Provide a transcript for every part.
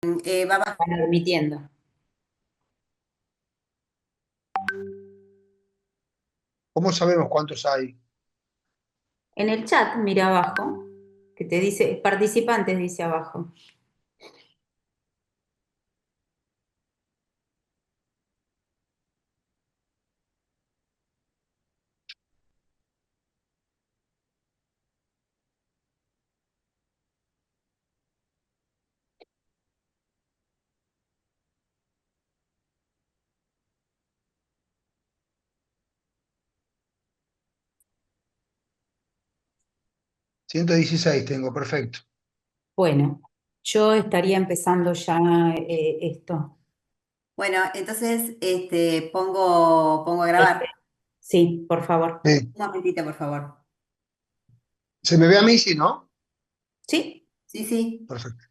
Va a Van admitiendo. ¿Cómo sabemos cuántos hay? En el chat, mira abajo, que te dice, participantes dice abajo. $116 tengo, perfecto. Bueno, yo estaría empezando ya esto. Bueno, entonces pongo a grabar. Sí, por favor. Sí. Un momentito, por favor. ¿Se me ve a mí, sí, no? Sí, Sí, sí. Perfecto.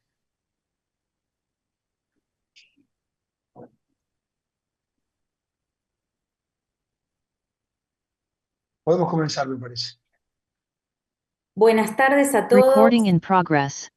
Podemos comenzar, me parece. buenas tardes a todos. Recording in progress.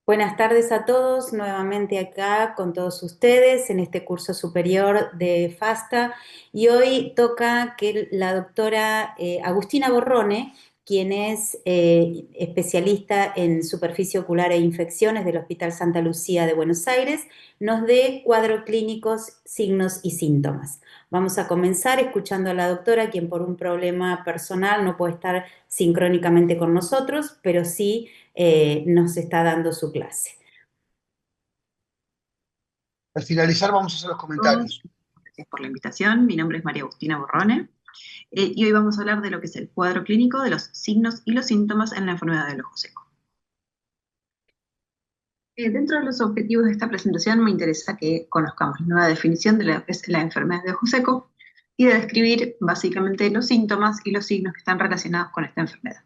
Buenas tardes a todos, nuevamente acá con todos ustedes en este curso superior de FASTA y hoy toca que la doctora Agustina Borrone, quien es especialista en superficie ocular e infecciones del Hospital Santa Lucía de Buenos Aires, nos dé cuadros clínicos, signos y síntomas. Vamos a comenzar escuchando a la doctora, quien por un problema personal no puede estar sincrónicamente con nosotros, pero sí nos está dando su clase. Al finalizar vamos a hacer los comentarios. Gracias por la invitación. Mi nombre es María Agustina Borrone y hoy vamos a hablar de lo que es el cuadro clínico de los signos y los síntomas en la enfermedad del ojo seco. Dentro de los objetivos de esta presentación me interesa que conozcamos la nueva definición de lo que es la enfermedad de ojo seco y de describir básicamente los síntomas y los signos que están relacionados con esta enfermedad.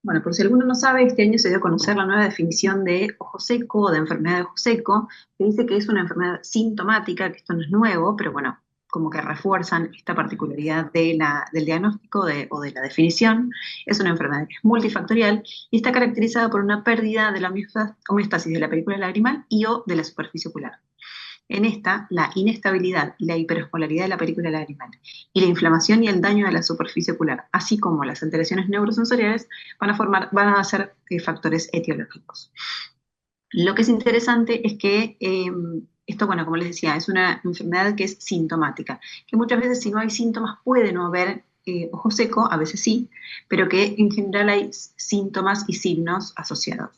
Bueno, por si alguno no sabe, este año se dio a conocer la nueva definición de ojo seco o de enfermedad de ojo seco, que dice que es una enfermedad sintomática, que esto no es nuevo, pero bueno, como que refuerzan esta particularidad del diagnóstico o de la definición. Es una enfermedad que es multifactorial y está caracterizada por una pérdida de la homeostasis de la película lagrimal y o de la superficie ocular. En esta, la inestabilidad y la hiperosmolaridad de la película lagrimal y la inflamación y el daño de la superficie ocular, así como las alteraciones neurosensoriales, van a ser factores etiológicos. Lo que es interesante es que esto, bueno, como les decía, es una enfermedad que es sintomática, que muchas veces si no hay síntomas puede no haber ojo seco, a veces sí, pero que en general hay síntomas y signos asociados.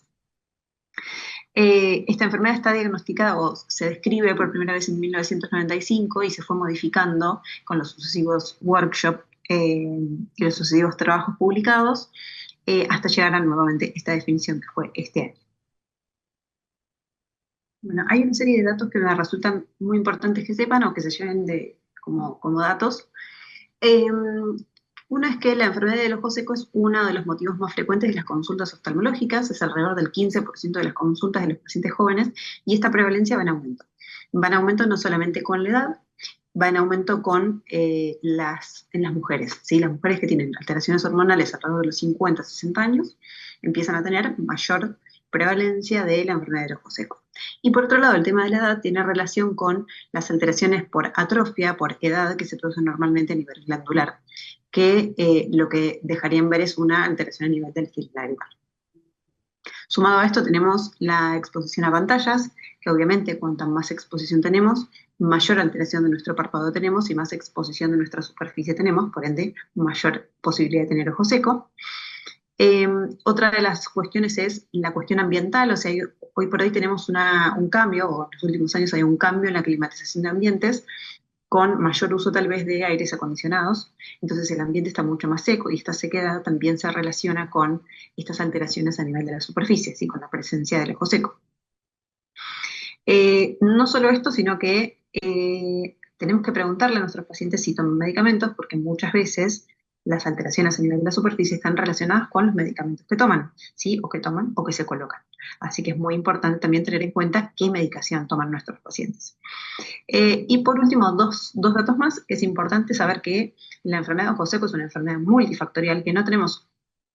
Esta enfermedad está diagnosticada o se describe por primera vez en 1995 y se fue modificando con los sucesivos workshops y los sucesivos trabajos publicados hasta llegar a nuevamente esta definición que fue este año. Bueno, hay una serie de datos que me resultan muy importantes que sepan o que se lleven como datos. Uno es que la enfermedad del ojo seco es uno de los motivos más frecuentes de las consultas oftalmológicas, es alrededor del 15% de las consultas de los pacientes jóvenes, y esta prevalencia va en aumento. Va en aumento no solamente con la edad, va en aumento en las mujeres, ¿sí? Las mujeres que tienen alteraciones hormonales alrededor de los 50, 60 años, empiezan a tener mayor prevalencia de la enfermedad del ojo seco. Y por otro lado, el tema de la edad tiene relación con las alteraciones por atrofia, por edad, que se producen normalmente a nivel glandular, que lo que dejarían ver es una alteración a nivel del ciclo lagrimal. Sumado a esto tenemos la exposición a pantallas, que obviamente cuanta más exposición tenemos, mayor alteración de nuestro párpado tenemos y más exposición de nuestra superficie tenemos, por ende, mayor posibilidad de tener ojo seco. Otra de las cuestiones es la cuestión ambiental, o sea, hoy por hoy tenemos un cambio, o en los últimos años hay un cambio en la climatización de ambientes, con mayor uso tal vez de aires acondicionados, entonces el ambiente está mucho más seco y esta sequedad también se relaciona con estas alteraciones a nivel de la superficie, ¿sí? Con la presencia del ojo seco. No solo esto, sino que tenemos que preguntarle a nuestros pacientes si toman medicamentos, porque muchas veces las alteraciones a nivel de la superficie están relacionadas con los medicamentos que toman, ¿sí? O que toman o que se colocan. Así que es muy importante también tener en cuenta qué medicación toman nuestros pacientes. Y por último, dos datos más. Es importante saber que la enfermedad de ojo seco es una enfermedad multifactorial, que no tenemos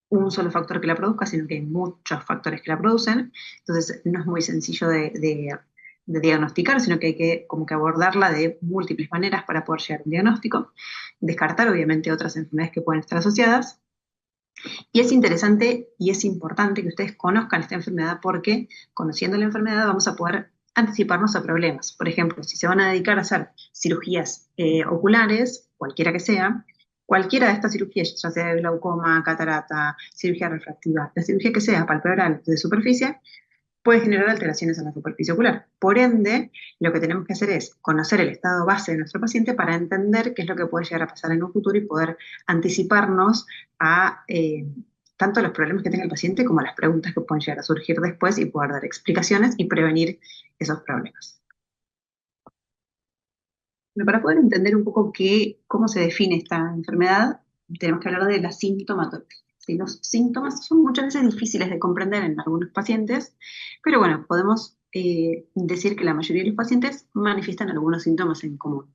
un solo factor que la produzca, sino que hay muchos factores que la producen. Entonces no es muy sencillo de diagnosticar, sino que hay que como que abordarla de múltiples maneras para poder llegar a un diagnóstico, descartar obviamente otras enfermedades que pueden estar asociadas. Y es interesante y es importante que ustedes conozcan esta enfermedad porque conociendo la enfermedad vamos a poder anticiparnos a problemas. Por ejemplo, si se van a dedicar a hacer cirugías oculares, cualquiera que sea, cualquiera de estas cirugías, ya sea de glaucoma, catarata, cirugía refractiva, la cirugía que sea palpebral de superficie, puede generar alteraciones en la superficie ocular. Por ende, lo que tenemos que hacer es conocer el estado base de nuestro paciente para entender qué es lo que puede llegar a pasar en un futuro y poder anticiparnos a tanto los problemas que tenga el paciente como a las preguntas que pueden llegar a surgir después y poder dar explicaciones y prevenir esos problemas. Bueno, para poder entender un poco cómo se define esta enfermedad, tenemos que hablar de la sintomatología. ¿Sí? Los síntomas son muchas veces difíciles de comprender en algunos pacientes, pero bueno, podemos decir que la mayoría de los pacientes manifiestan algunos síntomas en común.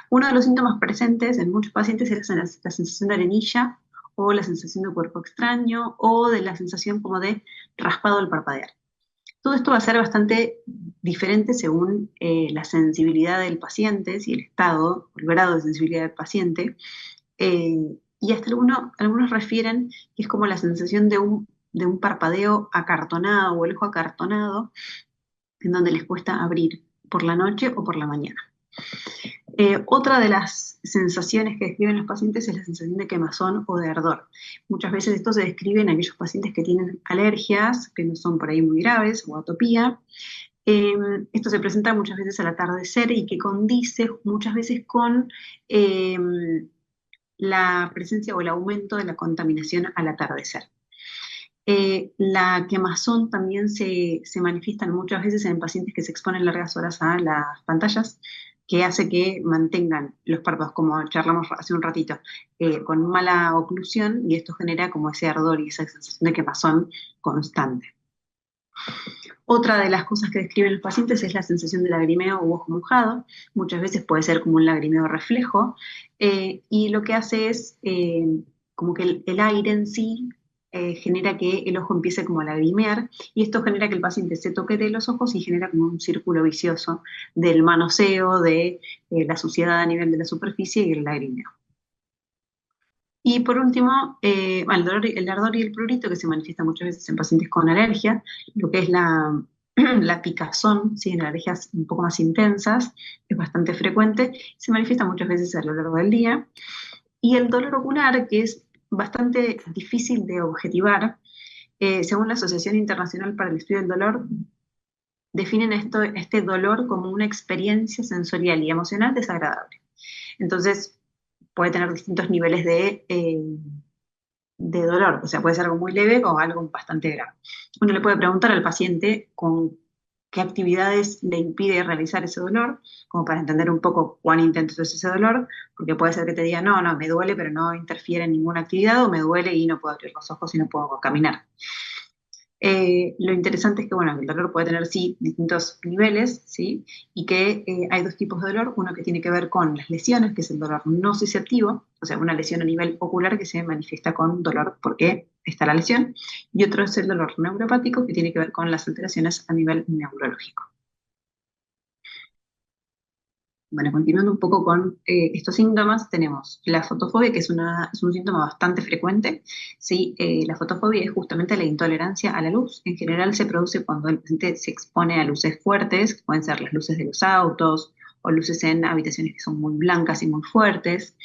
Uno de los síntomas presentes en muchos pacientes es la sensación de arenilla o la sensación de cuerpo extraño o de la sensación como de raspado al parpadear. Todo esto va a ser bastante diferente según la sensibilidad del paciente, si el estado o el grado de sensibilidad del paciente. Y hasta algunos refieren que es como la sensación de un parpadeo acartonado o el ojo acartonado, en donde les cuesta abrir por la noche o por la mañana. Otra de las sensaciones que describen los pacientes es la sensación de quemazón o de ardor. Muchas veces esto se describe en aquellos pacientes que tienen alergias, que no son por ahí muy graves, o atopía. Esto se presenta muchas veces al atardecer y que condice muchas veces con la presencia o el aumento de la contaminación al atardecer. La quemazón también se manifiesta muchas veces en pacientes que se exponen largas horas a las pantallas, que hace que mantengan los párpados, como charlamos hace un ratito, con mala oclusión, y esto genera como ese ardor y esa sensación de quemazón constante. Otra de las cosas que describen los pacientes es la sensación de lagrimeo o ojo mojado. Muchas veces puede ser como un lagrimeo reflejo, y lo que hace es como que el aire en sí genera que el ojo empiece como a lagrimear, y esto genera que el paciente se toquete los ojos y genera como un círculo vicioso del manoseo, de la suciedad a nivel de la superficie y el lagrimeo. Y por último, el ardor y el prurito, que se manifiesta muchas veces en pacientes con alergia, lo que es la picazón, ¿sí? En alergias un poco más intensas, es bastante frecuente, se manifiesta muchas veces a lo largo del día. Y el dolor ocular, que es bastante difícil de objetivar, según la Asociación Internacional para el Estudio del Dolor, definen este dolor como una experiencia sensorial y emocional desagradable. Entonces, puede tener distintos niveles de dolor, o sea, puede ser algo muy leve o algo bastante grave. Uno le puede preguntar al paciente con qué actividades le impide realizar ese dolor, como para entender un poco cuán intenso es ese dolor, porque puede ser que te diga, no, me duele, pero no interfiere en ninguna actividad, o me duele y no puedo abrir los ojos y no puedo caminar. Lo interesante es que, bueno, el dolor puede tener, sí, distintos niveles, ¿sí? Y que hay dos tipos de dolor, uno que tiene que ver con las lesiones, que es el dolor nociceptivo, o sea, una lesión a nivel ocular que se manifiesta con dolor porque está la lesión, y otro es el dolor neuropático, que tiene que ver con las alteraciones a nivel neurológico. Bueno, continuando un poco con estos síntomas, tenemos la fotofobia, que es un síntoma bastante frecuente. ¿Sí? La fotofobia es justamente la intolerancia a la luz. En general se produce cuando el paciente se expone a luces fuertes, que pueden ser las luces de los autos o luces en habitaciones que son muy blancas y muy fuertes.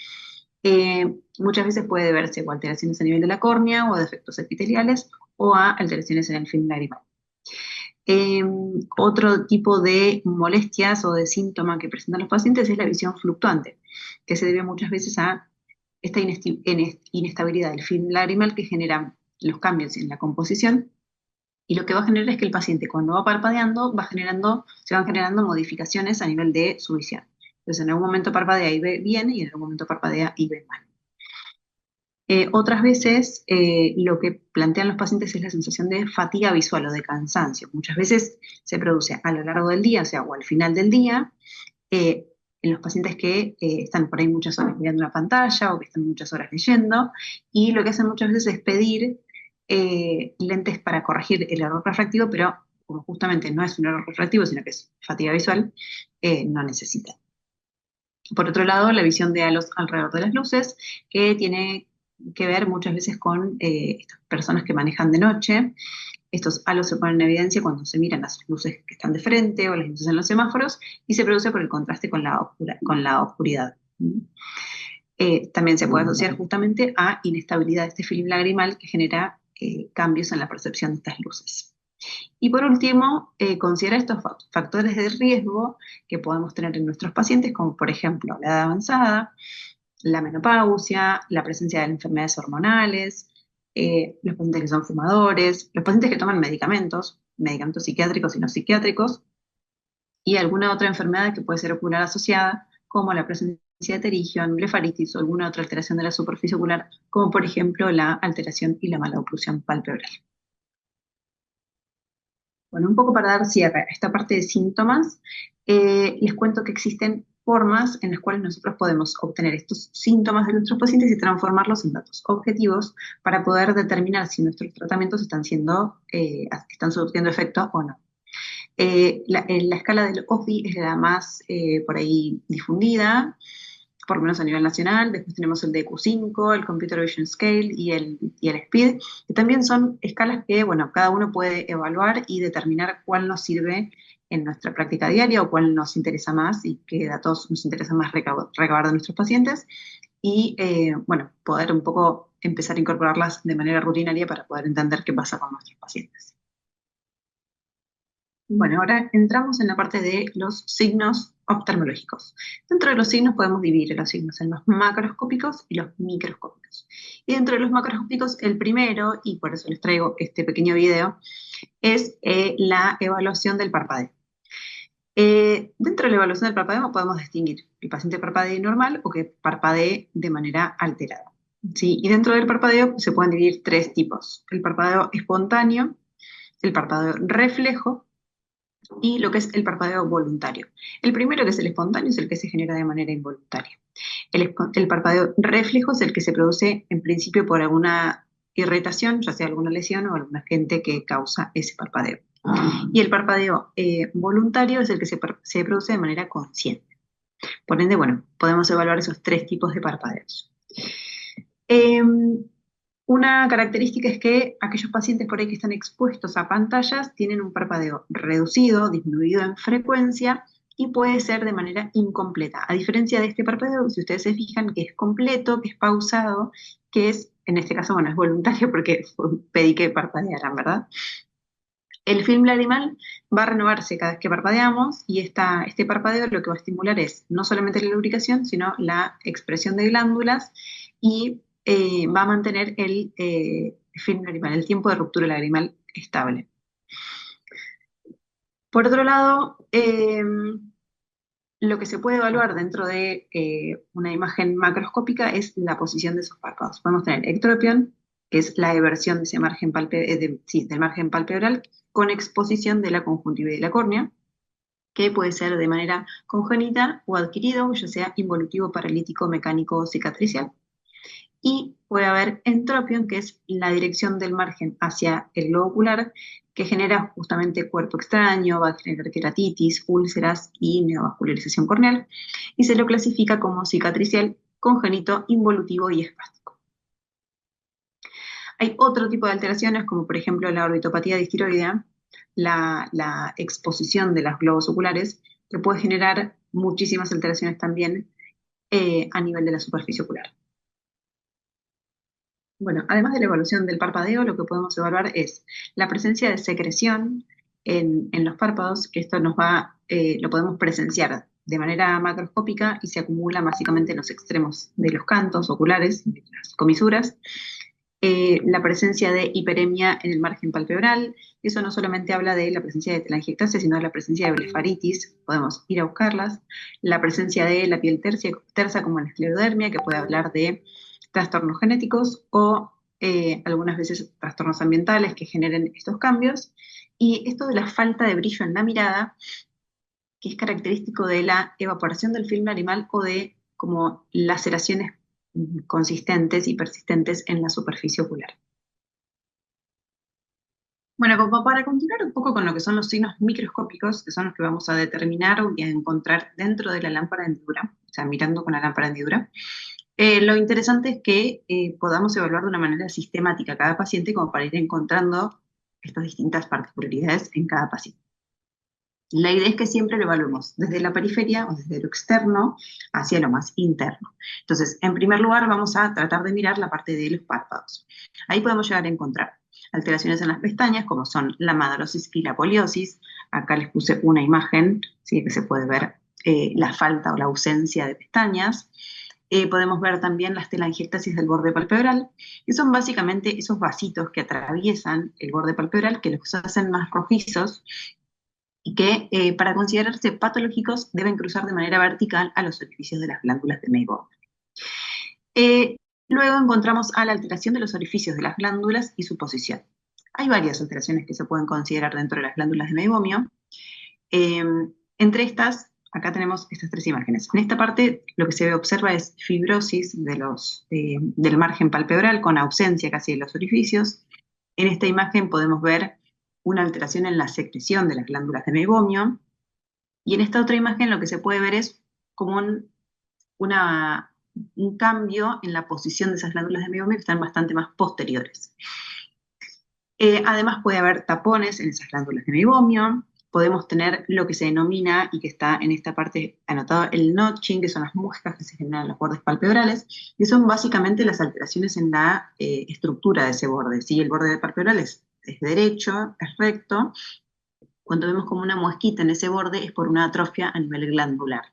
Muchas veces puede deberse a alteraciones a nivel de la córnea o a defectos epiteliales o a alteraciones en el film lagrimal. Otro tipo de molestias o de síntoma que presentan los pacientes es la visión fluctuante, que se debe muchas veces a esta inestabilidad del film lagrimal que genera los cambios en la composición, y lo que va a generar es que el paciente cuando va parpadeando se van generando modificaciones a nivel de su visión. Entonces en algún momento parpadea y ve bien y en algún momento parpadea y ve mal. Otras veces lo que plantean los pacientes es la sensación de fatiga visual o de cansancio. Muchas veces se produce a lo largo del día, o sea, o al final del día, en los pacientes que están por ahí muchas horas mirando una pantalla o que están muchas horas leyendo, y lo que hacen muchas veces es pedir lentes para corregir el error refractivo, pero como justamente no es un error refractivo, sino que es fatiga visual, no necesita. Por otro lado, la visión de halos alrededor de las luces, que tiene que ver muchas veces con estas personas que manejan de noche. Estos halos se ponen en evidencia cuando se miran las luces que están de frente o las luces en los semáforos y se produce por el contraste con con la oscuridad. También se puede asociar justamente a inestabilidad de este film lagrimal que genera cambios en la percepción de estas luces. Y por último, considera estos factores de riesgo que podemos tener en nuestros pacientes, como por ejemplo la edad avanzada, la menopausia, la presencia de enfermedades hormonales, los pacientes que son fumadores, los pacientes que toman medicamentos psiquiátricos y no psiquiátricos, y alguna otra enfermedad que puede ser ocular asociada, como la presencia de pterigión, blefaritis o alguna otra alteración de la superficie ocular, como por ejemplo la alteración y la mala oclusión palpebral. Bueno, un poco para dar cierre a esta parte de síntomas, les cuento que existen formas en las cuales nosotros podemos obtener estos síntomas de nuestros pacientes y transformarlos en datos objetivos para poder determinar si nuestros tratamientos están surtiendo efecto o no. La escala del OSDI es la más por ahí difundida, por lo menos a nivel nacional. Después tenemos el DQ5, el Computer Vision Scale y el SPEED, que también son escalas que, bueno, cada uno puede evaluar y determinar cuál nos sirve en nuestra práctica diaria o cuál nos interesa más y qué datos nos interesa más recabar de nuestros pacientes. Y, bueno, poder un poco empezar a incorporarlas de manera rutinaria para poder entender qué pasa con nuestros pacientes. Bueno, ahora entramos en la parte de los signos oftalmológicos. Dentro de los signos podemos dividir los signos en los macroscópicos y los microscópicos. Y dentro de los macroscópicos, el primero, y por eso les traigo este pequeño video, es la evaluación del parpadeo. Dentro de la evaluación del parpadeo podemos distinguir que el paciente parpadee normal o que parpadee de manera alterada. ¿Sí? Y dentro del parpadeo se pueden dividir tres tipos: el parpadeo espontáneo, el parpadeo reflejo y lo que es el parpadeo voluntario. El primero, que es el espontáneo, es el que se genera de manera involuntaria. El parpadeo reflejo es el que se produce en principio por alguna irritación, ya sea alguna lesión o algún agente que causa ese parpadeo. Y el parpadeo voluntario es el que se produce de manera consciente. Por ende, bueno, podemos evaluar esos tres tipos de parpadeos. Una característica es que aquellos pacientes por ahí que están expuestos a pantallas tienen un parpadeo reducido, disminuido en frecuencia y puede ser de manera incompleta. A diferencia de este parpadeo, si ustedes se fijan, que es completo, que es pausado, que es, en este caso, bueno, es voluntario porque pedí que parpadearan, ¿verdad? El film lagrimal va a renovarse cada vez que parpadeamos y este parpadeo lo que va a estimular es no solamente la lubricación, sino la expresión de glándulas y va a mantener el film lagrimal, el tiempo de ruptura lagrimal estable. Por otro lado, lo que se puede evaluar dentro de una imagen macroscópica es la posición de esos párpados. Podemos tener ectropión, que es la eversión de ese margen del margen palpebral, con exposición de la conjuntiva y de la córnea, que puede ser de manera congénita o adquirido, ya sea involutivo, paralítico, mecánico o cicatricial. Y puede haber entropión, que es la dirección del margen hacia el globo ocular, que genera justamente cuerpo extraño, va a generar queratitis, úlceras y neovascularización corneal, y se lo clasifica como cicatricial, congénito, involutivo y espástico. Hay otro tipo de alteraciones, como por ejemplo la orbitopatía distiroidea, la exposición de los globos oculares, que puede generar muchísimas alteraciones también a nivel de la superficie ocular. Bueno, además de la evaluación del parpadeo, lo que podemos evaluar es la presencia de secreción en los párpados, que esto lo podemos presenciar de manera macroscópica y se acumula básicamente en los extremos de los cantos oculares, de las comisuras. La presencia de hiperemia en el margen palpebral, eso no solamente habla de la presencia de telangiectasia, sino de la presencia de blefaritis, podemos ir a buscarlas. La presencia de la piel tersa como en la esclerodermia, que puede hablar de trastornos genéticos o algunas veces trastornos ambientales que generen estos cambios. Y esto de la falta de brillo en la mirada, que es característico de la evaporación del film lagrimal o de como laceraciones consistentes y persistentes en la superficie ocular. Bueno, como para continuar un poco con lo que son los signos microscópicos, que son los que vamos a determinar y a encontrar dentro de la lámpara de hendidura, o sea, mirando con la lámpara de hendidura, lo interesante es que podamos evaluar de una manera sistemática a cada paciente como para ir encontrando estas distintas particularidades en cada paciente. La idea es que siempre lo evaluemos desde la periferia o desde lo externo hacia lo más interno. Entonces, en primer lugar, vamos a tratar de mirar la parte de los párpados. Ahí podemos llegar a encontrar alteraciones en las pestañas, como son la madrosis y la poliosis. Acá les puse una imagen, ¿sí?, que se puede ver la falta o la ausencia de pestañas. Podemos ver también las telangiectasis del borde palpebral, que son básicamente esos vasitos que atraviesan el borde palpebral, que los hacen más rojizos, y que para considerarse patológicos deben cruzar de manera vertical a los orificios de las glándulas de Meibomian. Luego encontramos a la alteración de los orificios de las glándulas y su posición. Hay varias alteraciones que se pueden considerar dentro de las glándulas de Meibomian. Entre estas, acá tenemos estas tres imágenes. En esta parte lo que se observa es fibrosis del margen palpebral con ausencia casi de los orificios. En esta imagen podemos ver una alteración en la secreción de las glándulas de Meibomian. Y en esta otra imagen lo que se puede ver es como un cambio en la posición de esas glándulas de Meibomian que están bastante más posteriores. Además puede haber tapones en esas glándulas de Meibomian. Podemos tener lo que se denomina, y que está en esta parte anotado, el notching, que son las muescas que se generan en los bordes palpebrales, que son básicamente las alteraciones en la estructura de ese borde. ¿Sí? El borde palpebral es derecho, es recto. Cuando vemos como una muesquita en ese borde es por una atrofia a nivel glandular.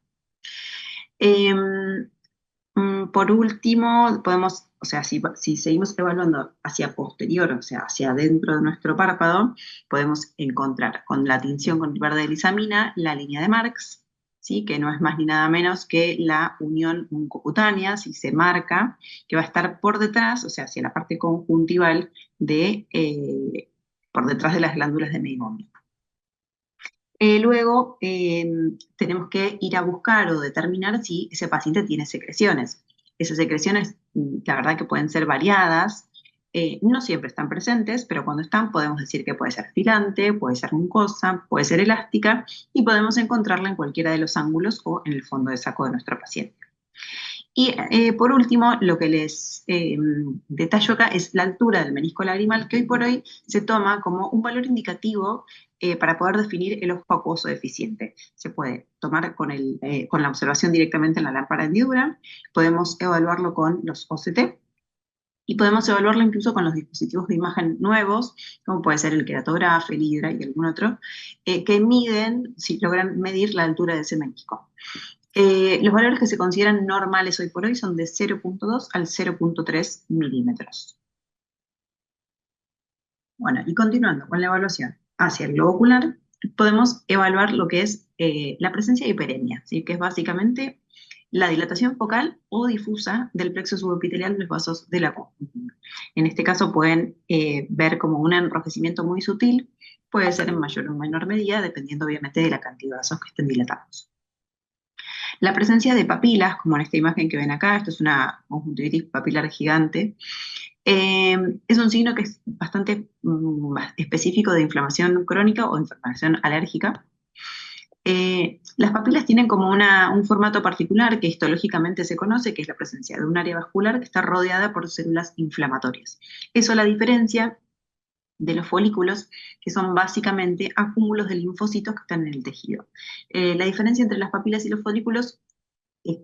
Por último, podemos, o sea, si seguimos evaluando hacia posterior, o sea, hacia adentro de nuestro párpado, podemos encontrar con la tinción con el verde de lisamina la línea de Marx, ¿sí?, que no es más ni nada menos que la unión mucocutánea, si se marca, que va a estar por detrás, o sea, hacia la parte conjuntival por detrás de las glándulas de Meibomian. Luego tenemos que ir a buscar o determinar si ese paciente tiene secreciones. Esas secreciones, la verdad que pueden ser variadas, no siempre están presentes, pero cuando están podemos decir que puede ser filante, puede ser mucosa, puede ser elástica, y podemos encontrarla en cualquiera de los ángulos o en el fondo de saco de nuestro paciente. Y por último, lo que les detallo acá es la altura del menisco lagrimal, que hoy por hoy se toma como un valor indicativo para poder definir el ojo acuoso deficiente. Se puede tomar con la observación directamente en la lámpara de hendidura, podemos evaluarlo con los OCT, y podemos evaluarlo incluso con los dispositivos de imagen nuevos, como puede ser el queratograph, el Hydra y algún otro, que miden, si logran medir la altura de ese menisco. Los valores que se consideran normales hoy por hoy son de 0.2 al 0.3 milímetros. Bueno, y continuando con la evaluación hacia el globo ocular, podemos evaluar lo que es la presencia de hiperemia, ¿sí?, que es básicamente la dilatación focal o difusa del plexo subepitelial de los vasos de la conjuntiva. En este caso pueden ver como un enrojecimiento muy sutil, puede ser en mayor o menor medida, dependiendo obviamente de la cantidad de vasos que estén dilatados. La presencia de papilas, como en esta imagen que ven acá, esto es una conjuntivitis papilar gigante, es un signo que es bastante específico de inflamación crónica o inflamación alérgica. Las papilas tienen como un formato particular que histológicamente se conoce, que es la presencia de un área vascular que está rodeada por células inflamatorias. Eso la diferencia de los folículos, que son básicamente acúmulos de linfocitos que están en el tejido. La diferencia entre las papilas y los folículos,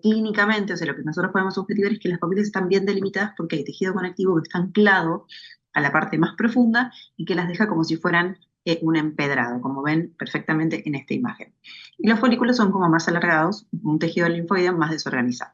clínicamente, o sea, lo que nosotros podemos objetivar es que las papilas están bien delimitadas porque hay tejido conectivo que está anclado a la parte más profunda y que las deja como si fueran un empedrado, como ven perfectamente en esta imagen. Y los folículos son como más alargados, un tejido linfoide más desorganizado.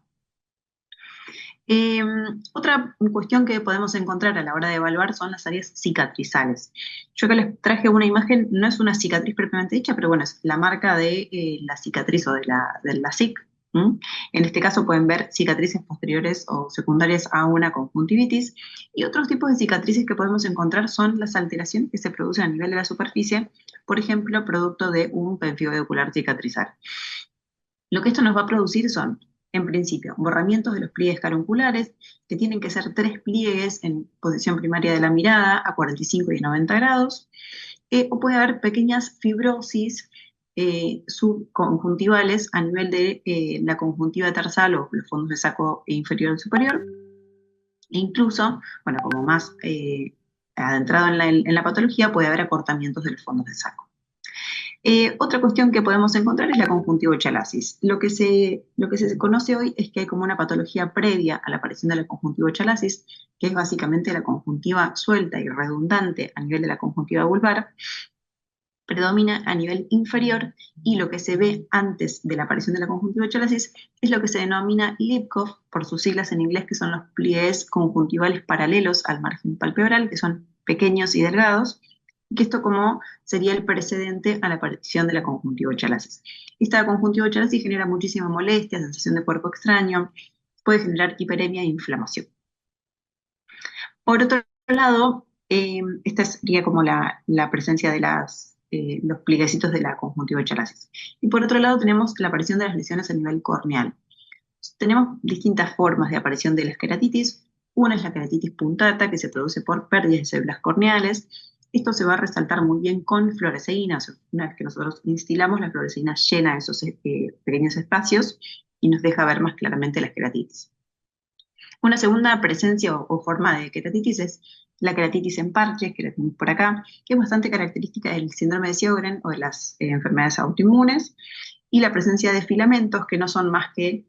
Otra cuestión que podemos encontrar a la hora de evaluar son las áreas cicatrizales. Yo acá les traje una imagen, no es una cicatriz propiamente dicha, pero bueno, es la marca de la cicatriz o de la SIC. En este caso pueden ver cicatrices posteriores o secundarias a una conjuntivitis, y otros tipos de cicatrices que podemos encontrar son las alteraciones que se producen a nivel de la superficie, por ejemplo, producto de un pemphigoide ocular cicatrizal. Lo que esto nos va a producir son en principio, borramientos de los pliegues carunculares, que tienen que ser 3 pliegues en posición primaria de la mirada a 45 y 90 grados, o puede haber pequeñas fibrosis subconjuntivales a nivel de la conjuntiva tarsal o los fondos de saco inferior y superior, e incluso, bueno, como más adentrado en la patología, puede haber acortamientos de los fondos de saco. Otra cuestión que podemos encontrar es la conjuntivochalasis. Lo que se conoce hoy es que hay como una patología previa a la aparición de la conjuntivochalasis, que es básicamente la conjuntiva suelta y redundante a nivel de la conjuntiva vulvar, predomina a nivel inferior, y lo que se ve antes de la aparición de la conjuntivochalasis es lo que se denomina Lipkoff, por sus siglas en inglés, que son los pliegues conjuntivales paralelos al margen palpebral, que son pequeños y delgados, que esto como sería el precedente a la aparición de la conjuntivochalasis. Esta conjuntivochalasis genera muchísima molestia, sensación de cuerpo extraño, puede generar hiperemia e inflamación. Por otro lado, esta sería como la presencia de los plieguecitos de la conjuntivochalasis. Y por otro lado tenemos la aparición de las lesiones a nivel corneal. Tenemos distintas formas de aparición de la esqueratitis. Una es la queratitis punctata, que se produce por pérdidas de células corneales. Esto se va a resaltar muy bien con fluoresceína. O sea, una vez que nosotros instilamos, la fluoresceína llena esos pequeños espacios y nos deja ver más claramente la esqueratitis. Una segunda presencia o forma de queratitis es la queratitis en parches, que la tenemos por acá, que es bastante característica del síndrome de Sjögren o de las enfermedades autoinmunes, y la presencia de filamentos que no son más que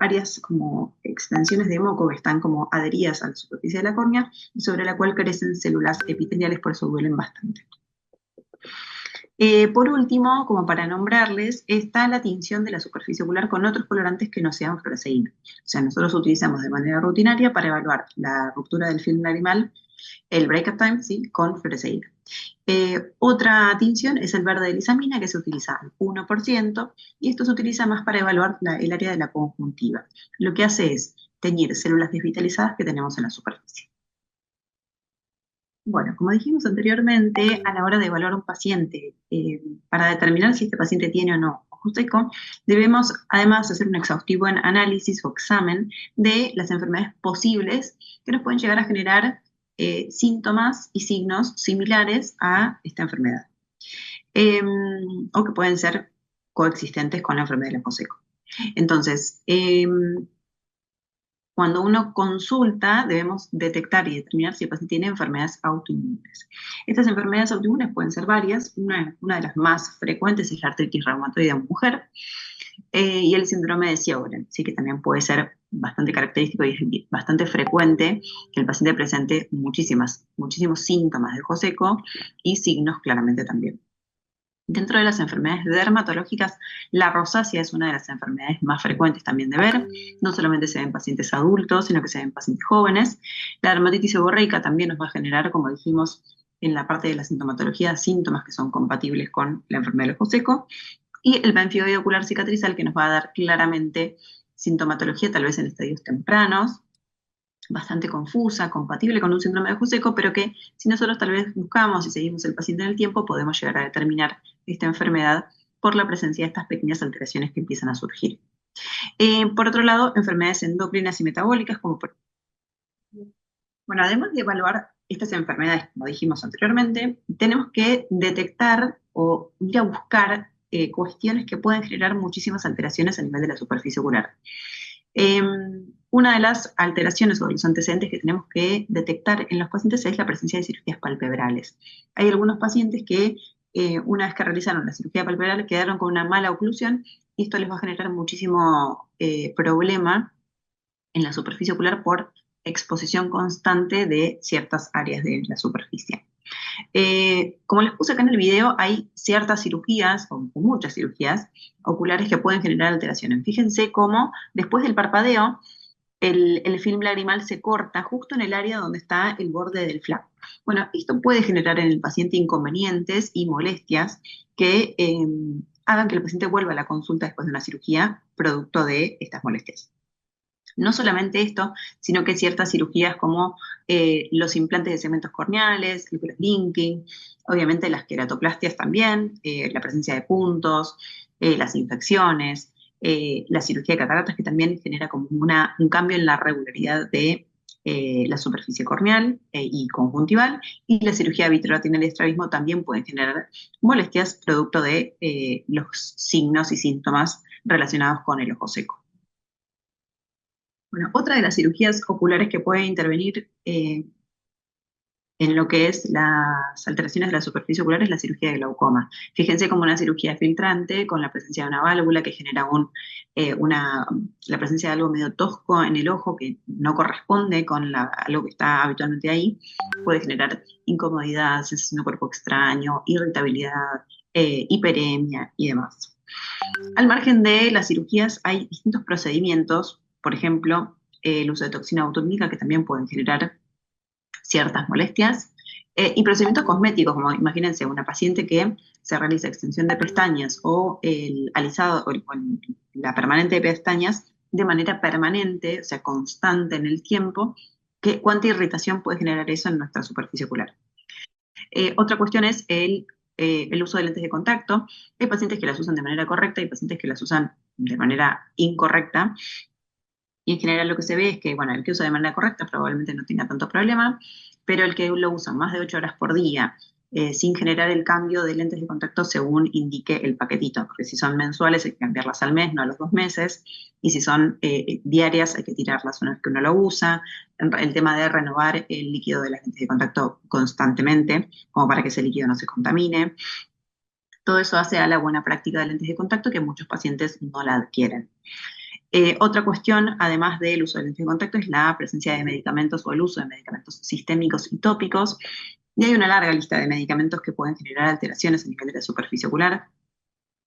áreas como extensiones de moco que están como adheridas a la superficie de la córnea y sobre la cual crecen células epiteliales, por eso duelen bastante. Por último, como para nombrarles, está la tinción de la superficie ocular con otros colorantes que no sean fluoresceína. O sea, nosotros utilizamos de manera rutinaria para evaluar la ruptura del film lagrimal, el break-up time, ¿sí?, con fluoresceína. Otra tinción es el verde de lisamina, que se utiliza al 1%, y esto se utiliza más para evaluar el área de la conjuntiva. Lo que hace es teñir células desvitalizadas que tenemos en la superficie. Bueno, como dijimos anteriormente, a la hora de evaluar a un paciente, para determinar si este paciente tiene o no ojo seco, debemos además hacer un exhaustivo análisis o examen de las enfermedades posibles que nos pueden llegar a generar síntomas y signos similares a esta enfermedad, o que pueden ser coexistentes con la enfermedad del ojo seco. Entonces, cuando uno consulta, debemos detectar y determinar si el paciente tiene enfermedades autoinmunes. Estas enfermedades autoinmunes pueden ser varias. Una de las más frecuentes es la artritis reumatoide en mujer, y el síndrome de Sjögren, sí, que también puede ser bastante característico y es bastante frecuente que el paciente presente muchísimos síntomas de ojo seco y signos claramente también. Dentro de las enfermedades dermatológicas, la rosácea es una de las enfermedades más frecuentes también de ver. No solamente se ve en pacientes adultos, sino que se ve en pacientes jóvenes. La dermatitis seborreica también nos va a generar, como dijimos en la parte de la sintomatología, síntomas que son compatibles con la enfermedad del ojo seco. Y el pemphigoide ocular cicatrizal, que nos va a dar claramente sintomatología, tal vez en estadios tempranos, bastante confusa, compatible con un síndrome de ojo seco, pero que si nosotros tal vez buscamos y seguimos el paciente en el tiempo, podemos llegar a determinar esta enfermedad por la presencia de estas pequeñas alteraciones que empiezan a surgir. Por otro lado, enfermedades endocrinas y metabólicas, como bueno, además de evaluar estas enfermedades, como dijimos anteriormente, tenemos que detectar o ir a buscar cuestiones que pueden generar muchísimas alteraciones a nivel de la superficie ocular. Una de las alteraciones o los antecedentes que tenemos que detectar en los pacientes es la presencia de cirugías palpebrales. Hay algunos pacientes que una vez que realizaron la cirugía palpebral quedaron con una mala oclusión, y esto les va a generar muchísimo problema en la superficie ocular por exposición constante de ciertas áreas de la superficie. Como les puse acá en el video, hay ciertas cirugías, o muchas cirugías oculares que pueden generar alteraciones. Fíjense cómo después del parpadeo, el film lagrimal se corta justo en el área donde está el borde del flap. Bueno, esto puede generar en el paciente inconvenientes y molestias que hagan que el paciente vuelva a la consulta después de una cirugía producto de estas molestias. No solamente esto, sino que ciertas cirugías como los implantes de segmentos corneales, el cross-linking, obviamente las queratoplastias también, la presencia de puntos, las infecciones, la cirugía de cataratas, que también genera como un cambio en la regularidad de la superficie corneal y conjuntival, y la cirugía de vitreoretinal y estrabismo también pueden generar molestias producto de los signos y síntomas relacionados con el ojo seco. Bueno, otra de las cirugías oculares que puede intervenir en lo que es las alteraciones de la superficie ocular es la cirugía de glaucoma. Fíjense como una cirugía filtrante con la presencia de una válvula que genera la presencia de algo medio tosco en el ojo que no corresponde con algo que está habitualmente ahí, puede generar incomodidad, sensación de cuerpo extraño, irritabilidad, hiperemia y demás. Al margen de las cirugías hay distintos procedimientos, por ejemplo, el uso de toxina botulínica que también pueden generar ciertas molestias, y procedimientos cosméticos, como imagínense una paciente que se realiza extensión de pestañas o el alisado o la permanente de pestañas de manera permanente, o sea, constante en el tiempo, ¿cuánta irritación puede generar eso en nuestra superficie ocular? Otra cuestión es el uso de lentes de contacto. Hay pacientes que las usan de manera correcta y pacientes que las usan de manera incorrecta. Y en general lo que se ve es que, bueno, el que usa de manera correcta probablemente no tenga tanto problema, pero el que lo usa más de 8 horas por día, sin generar el cambio de lentes de contacto según indique el paquetito, porque si son mensuales hay que cambiarlas al mes, no a los 2 meses, y si son diarias hay que tirarlas una vez que uno lo usa. El tema de renovar el líquido de las lentes de contacto constantemente, como para que ese líquido no se contamine. Todo eso hace a la buena práctica de lentes de contacto que muchos pacientes no la adquieren. Otra cuestión, además del uso de lentes de contacto, es la presencia de medicamentos o el uso de medicamentos sistémicos y tópicos. Y hay una larga lista de medicamentos que pueden generar alteraciones a nivel de la superficie ocular.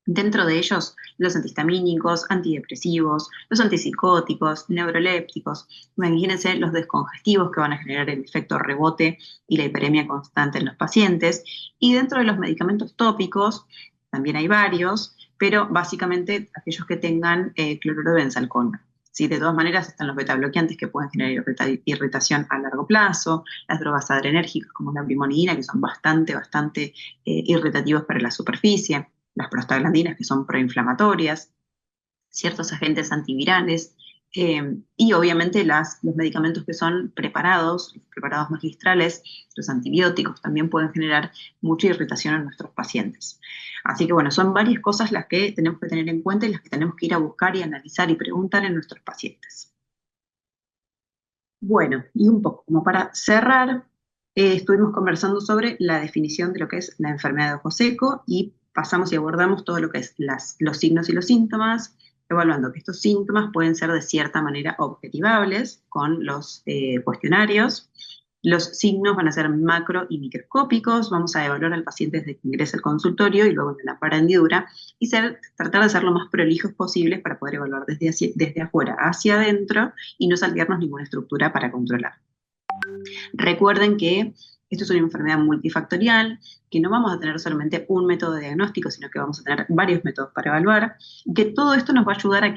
Dentro de ellos, los antihistamínicos, antidepresivos, los antipsicóticos, neurolépticos. Imagínense los descongestivos que van a generar el efecto rebote y la hiperemia constante en los pacientes. Y dentro de los medicamentos tópicos, también hay varios, pero básicamente aquellos que tengan cloruro de benzalcona. ¿Sí? De todas maneras están los betabloqueantes que pueden generar irritación a largo plazo, las drogas adrenérgicas como la brimonidina, que son bastante irritativos para la superficie, las prostaglandinas que son proinflamatorias, ciertos agentes antivirales, y obviamente los medicamentos que son preparados magistrales, los antibióticos, también pueden generar mucha irritación en nuestros pacientes. Así que bueno, son varias cosas las que tenemos que tener en cuenta y las que tenemos que ir a buscar y analizar y preguntar en nuestros pacientes. Bueno, y un poco como para cerrar, estuvimos conversando sobre la definición de lo que es la enfermedad de ojo seco y pasamos y abordamos todo lo que es los signos y los síntomas, evaluando que estos síntomas pueden ser de cierta manera objetivables con los cuestionarios. Los signos van a ser macro y microscópicos. Vamos a evaluar al paciente desde que ingresa al consultorio y luego en la hendidura y tratar de ser lo más prolijos posibles para poder evaluar desde afuera hacia adentro y no saltearnos ninguna estructura para controlar. Recuerden que esto es una enfermedad multifactorial, que no vamos a tener solamente un método de diagnóstico, sino que vamos a tener varios métodos para evaluar, y que todo esto nos va a ayudar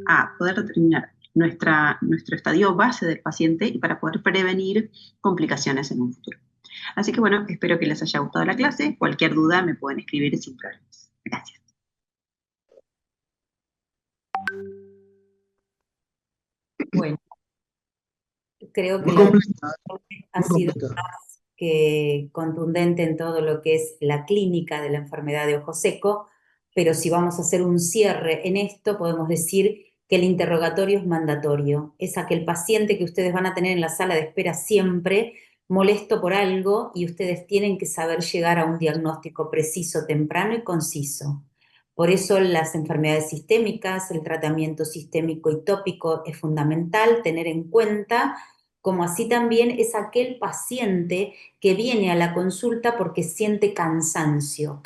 a poder determinar nuestro estadio base del paciente y para poder prevenir complicaciones en un futuro. Así que bueno, espero que les haya gustado la clase. Cualquier duda me pueden escribir sin problemas. Gracias. Bueno, creo que Muy la completa, ha muy sido completa. más que contundente en todo lo que es la clínica de la enfermedad de ojo seco, pero si vamos a hacer un cierre en esto, podemos decir que el interrogatorio es mandatorio. Es aquel paciente que ustedes van a tener en la sala de espera siempre, molesto por algo, y ustedes tienen que saber llegar a un diagnóstico preciso, temprano y conciso. Por eso las enfermedades sistémicas, el tratamiento sistémico y tópico es fundamental tener en cuenta, como así también es aquel paciente que viene a la consulta porque siente cansancio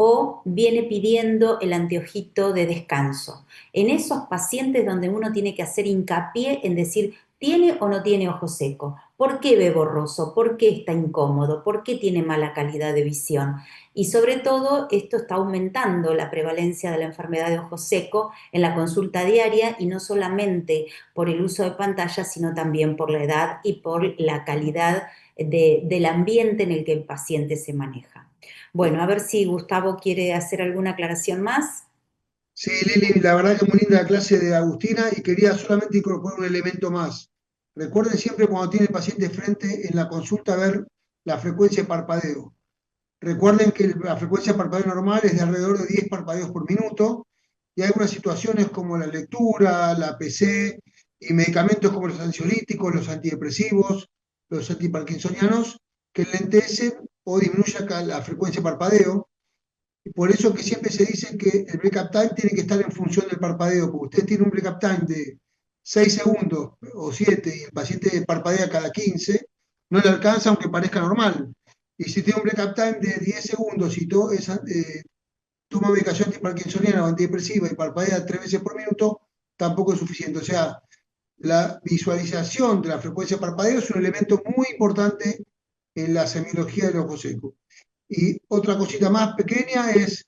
o viene pidiendo el anteojito de descanso. En esos pacientes donde uno tiene que hacer hincapié en decir, ¿tiene o no tiene ojo seco? ¿Por qué ve borroso? ¿Por qué está incómodo? ¿Por qué tiene mala calidad de visión? Y sobre todo, esto está aumentando la prevalencia de la enfermedad de ojo seco en la consulta diaria y no solamente por el uso de pantallas, sino también por la edad y por la calidad del ambiente en el que el paciente se maneja. Bueno, a ver si Gustavo quiere hacer alguna aclaración más. Sí, Lili, la verdad que muy linda la clase de Agustina y quería solamente incorporar un elemento más. Recuerden siempre cuando tiene el paciente frente en la consulta ver la frecuencia de parpadeo. Recuerden que la frecuencia de parpadeo normal es de alrededor de 10 parpadeos por minuto y hay algunas situaciones como la lectura, la PC y medicamentos como los ansiolíticos, los antidepresivos, los antiparkinsonianos que lentecen o disminuyen acá la frecuencia de parpadeo. Y por eso que siempre se dice que el break-up time tiene que estar en función del parpadeo, porque usted tiene un break-up time de 6 segundos o 7 y el paciente parpadea cada 15, no le alcanza aunque parezca normal. Y si tiene un break-up time de 10 segundos y toma medicación antiparkinsoniana o antidepresiva y parpadea 3 veces por minuto, tampoco es suficiente. O sea, la visualización de la frecuencia de parpadeo es un elemento muy importante en la semiología del ojo seco. Y otra cosita más pequeña es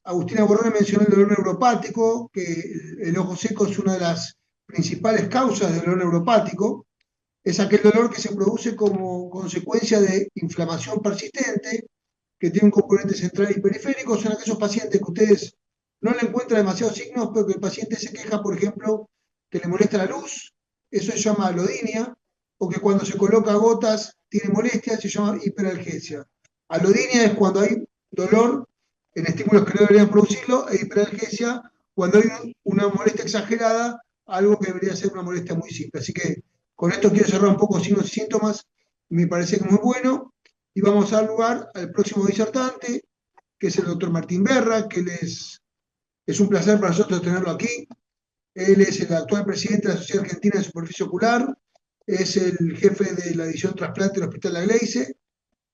Agustina Borrone mencionó el dolor neuropático, que el ojo seco es una de las principales causas del dolor neuropático. Es aquel dolor que se produce como consecuencia de inflamación persistente, que tiene un componente central y periférico. Son aquellos pacientes que ustedes no le encuentran demasiados signos, pero que el paciente se queja, por ejemplo, que le molesta la luz, eso se llama alodinia, o que cuando se coloca gotas tiene molestia, se llama hiperalgesia. Alodinia es cuando hay dolor en estímulos que no deberían producirlo, e hiperalgesia cuando hay una molestia exagerada, algo que debería ser una molestia muy simple. Así que con esto quiero cerrar un poco signos y síntomas, me parece que es muy bueno, y vamos a dar lugar al próximo disertante, que es el doctor Martín Berra, que es un placer para nosotros tenerlo aquí. Él es el actual presidente de la Sociedad Argentina de Superficie Ocular, es el jefe de la división trasplante del Hospital La Gleize,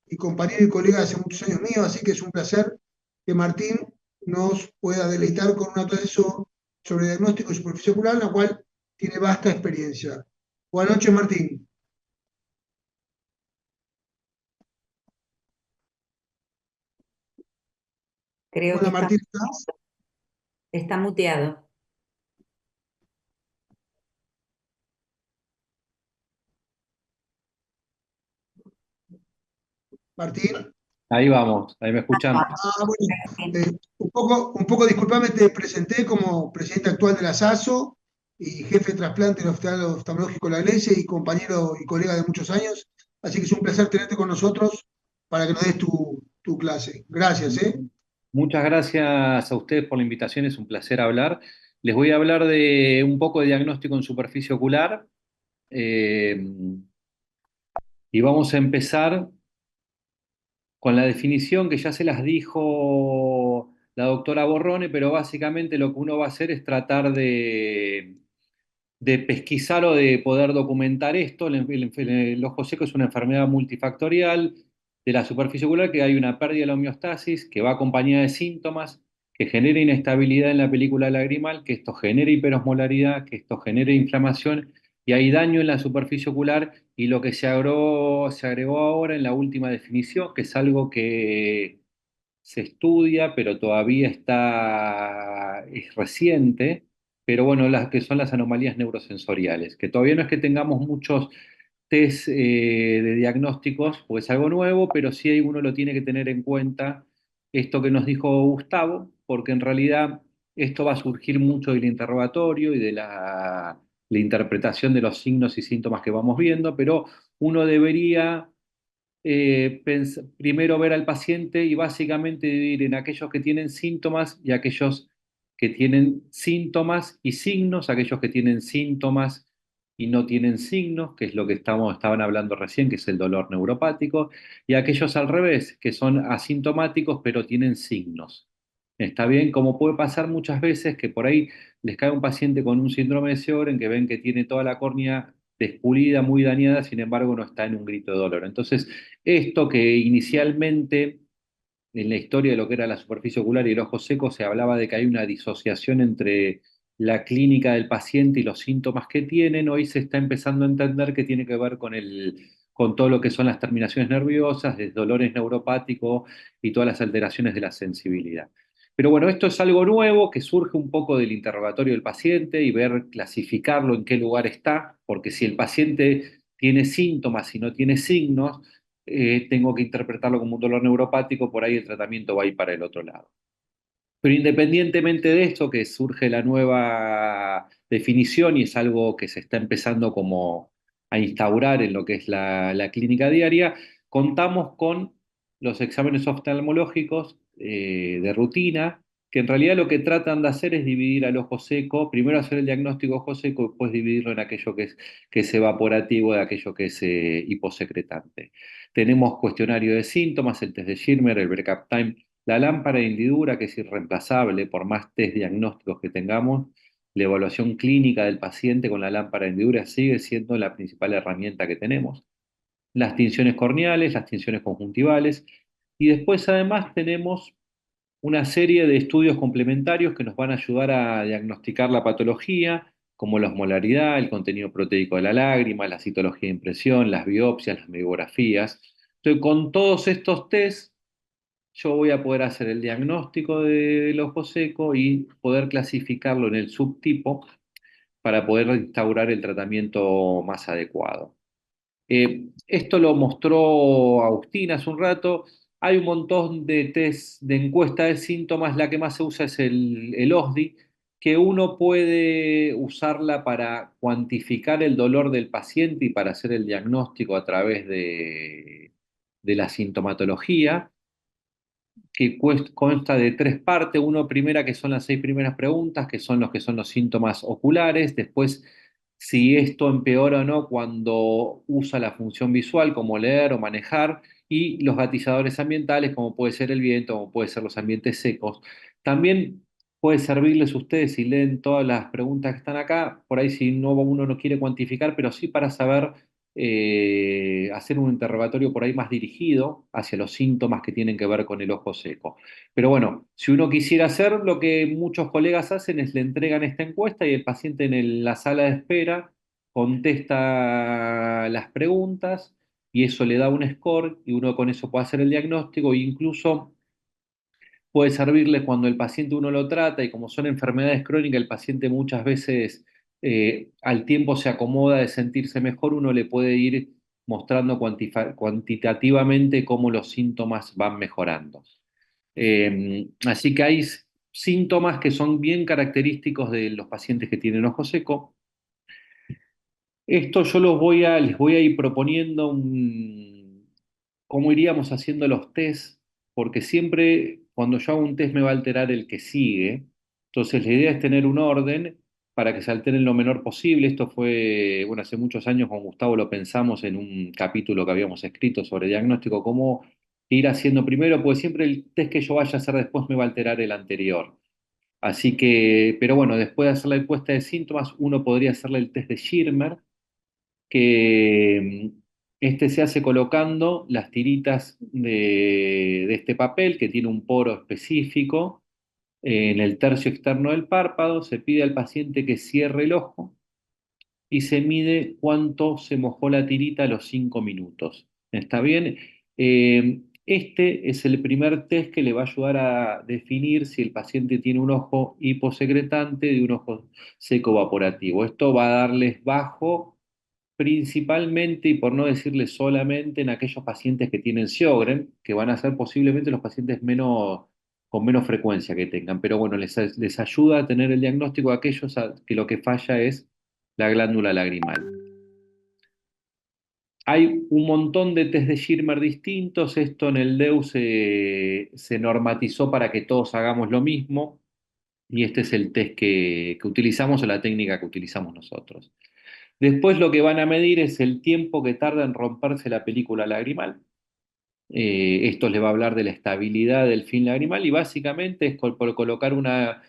y compañero y colega hace muchos años mío, así que es un placer que Martín nos pueda deleitar con una clase sobre diagnóstico de superficie ocular, en la cual tiene vasta experiencia. Buenas noches, Martín. Creo que Hola, Martín, ¿estás? está muteado. Martín. Ahí vamos, ahí me escuchan. Bueno, un poco, disculpame, te presenté como presidente actual de la SASO y jefe de trasplante del Hospital Oftalmológico La Iglesia y compañero y colega de muchos años, así que es un placer tenerte con nosotros para que nos des tu clase. Gracias, ¿eh? Muchas gracias a ustedes por la invitación, es un placer hablar. Les voy a hablar de un poco de diagnóstico en superficie ocular eh, y vamos a empezar con la definición que ya se las dijo la doctora Borrone, pero básicamente lo que uno va a hacer es tratar de pesquisar o de poder documentar esto. El ojo seco es una enfermedad multifactorial de la superficie ocular, que hay una pérdida de la homeostasis que va acompañada de síntomas que genera inestabilidad en la película lagrimal, que esto genera hiperosmolaridad, que esto genera inflamación y hay daño en la superficie ocular. Y lo que se agregó ahora en la última definición, que es algo que se estudia, pero todavía es reciente, pero bueno, las que son las anomalías neurosensoriales, que todavía no es que tengamos muchos test de diagnósticos, pues es algo nuevo, pero sí uno lo tiene que tener en cuenta esto que nos dijo Gustavo, porque en realidad esto va a surgir mucho del interrogatorio y de la interpretación de los signos y síntomas que vamos viendo, pero uno debería primero ver al paciente y básicamente dividir en aquellos que tienen síntomas y aquellos que tienen síntomas y signos, aquellos que tienen síntomas y no tienen signos, que es lo que estaban hablando recién, que es el dolor neuropático, y aquellos al revés, que son asintomáticos pero tienen signos. ¿Está bien? Como puede pasar muchas veces que por ahí les cae un paciente con un síndrome de Sjögren que ven que tiene toda la córnea despulida, muy dañada, sin embargo no está en un grito de dolor. Entonces, esto que inicialmente en la historia de lo que era la superficie ocular y el ojo seco se hablaba de que hay una disociación entre la clínica del paciente y los síntomas que tienen, hoy se está empezando a entender que tiene que ver con todo lo que son las terminaciones nerviosas, de dolores neuropáticos y todas las alteraciones de la sensibilidad. Pero bueno, esto es algo nuevo que surge un poco del interrogatorio del paciente y ver, clasificarlo en qué lugar está, porque si el paciente tiene síntomas y no tiene signos, tengo que interpretarlo como un dolor neuropático, por ahí el tratamiento va a ir para el otro lado. Pero independientemente de esto, que surge la nueva definición y es algo que se está empezando como a instaurar en lo que es la clínica diaria, contamos con los exámenes oftalmológicos de rutina, que en realidad lo que tratan de hacer es dividir al ojo seco, primero hacer el diagnóstico ojo seco, después dividirlo en aquello que es evaporativo de aquello que es hiposecretante. Tenemos cuestionario de síntomas, el test de Schirmer, el break-up time, la lámpara de hendidura, que es irreemplazable por más test diagnósticos que tengamos. La evaluación clínica del paciente con la lámpara de hendidura sigue siendo la principal herramienta que tenemos. Las tinciones corneales, las tinciones conjuntivales. Y después además tenemos una serie de estudios complementarios que nos van a ayudar a diagnosticar la patología, como la osmolaridad, el contenido proteico de la lágrima, la citología de impresión, las biopsias, las mamografías. Entonces, con todos estos tests, yo voy a poder hacer el diagnóstico del ojo seco y poder clasificarlo en el subtipo para poder instaurar el tratamiento más adecuado. Esto lo mostró Agustín hace un rato. Hay un montón de test de encuesta de síntomas. La que más se usa es el OSDI, que uno puede usarla para cuantificar el dolor del paciente y para hacer el diagnóstico a través de la sintomatología, que consta de tres partes. Uno, primera, que son las 6 primeras preguntas, que son los síntomas oculares. Después, si esto empeora o no cuando usa la función visual, como leer o manejar. Y los gatizadores ambientales, como puede ser el viento, como puede ser los ambientes secos. También puede servirles a ustedes si leen todas las preguntas que están acá, por ahí si no, uno no quiere cuantificar, pero sí para saber hacer un interrogatorio por ahí más dirigido hacia los síntomas que tienen que ver con el ojo seco. Pero bueno, si uno quisiera hacer, lo que muchos colegas hacen es le entregan esta encuesta y el paciente en la sala de espera contesta las preguntas y eso le da un score y uno con eso puede hacer el diagnóstico e incluso puede servirle cuando el paciente uno lo trata y como son enfermedades crónicas, el paciente muchas veces al tiempo se acomoda de sentirse mejor, uno le puede ir mostrando cuantitativamente cómo los síntomas van mejorando. Así que hay síntomas que son bien característicos de los pacientes que tienen ojo seco. Esto yo les voy a ir proponiendo cómo iríamos haciendo los test, porque siempre cuando yo hago un test me va a alterar el que sigue. Entonces la idea es tener un orden para que se alteren lo menor posible. Esto fue, bueno, hace muchos años con Gustavo lo pensamos en un capítulo que habíamos escrito sobre diagnóstico, cómo ir haciendo primero, porque siempre el test que yo vaya a hacer después me va a alterar el anterior. Así que, pero bueno, después de hacer la encuesta de síntomas, uno podría hacerle el test de Schirmer, que este se hace colocando las tiritas de este papel que tiene un poro específico en el tercio externo del párpado. Se pide al paciente que cierre el ojo y se mide cuánto se mojó la tirita a los 5 minutos. ¿Está bien? Este es el primer test que le va a ayudar a definir si el paciente tiene un ojo hiposecretante de un ojo seco evaporativo. Esto va a darles bajo principalmente, y por no decirle solamente, en aquellos pacientes que tienen Sjögren, que van a ser posiblemente los pacientes con menos frecuencia que tengan. Pero bueno, les ayuda a tener el diagnóstico a aquellos que lo que falla es la glándula lagrimal. Hay un montón de test de Schirmer distintos. Esto en el DEU se normatizó para que todos hagamos lo mismo. Y este es el test que utilizamos o la técnica que utilizamos nosotros. Después lo que van a medir es el tiempo que tarda en romperse la película lagrimal. Esto les va a hablar de la estabilidad del film lagrimal y básicamente es por colocar una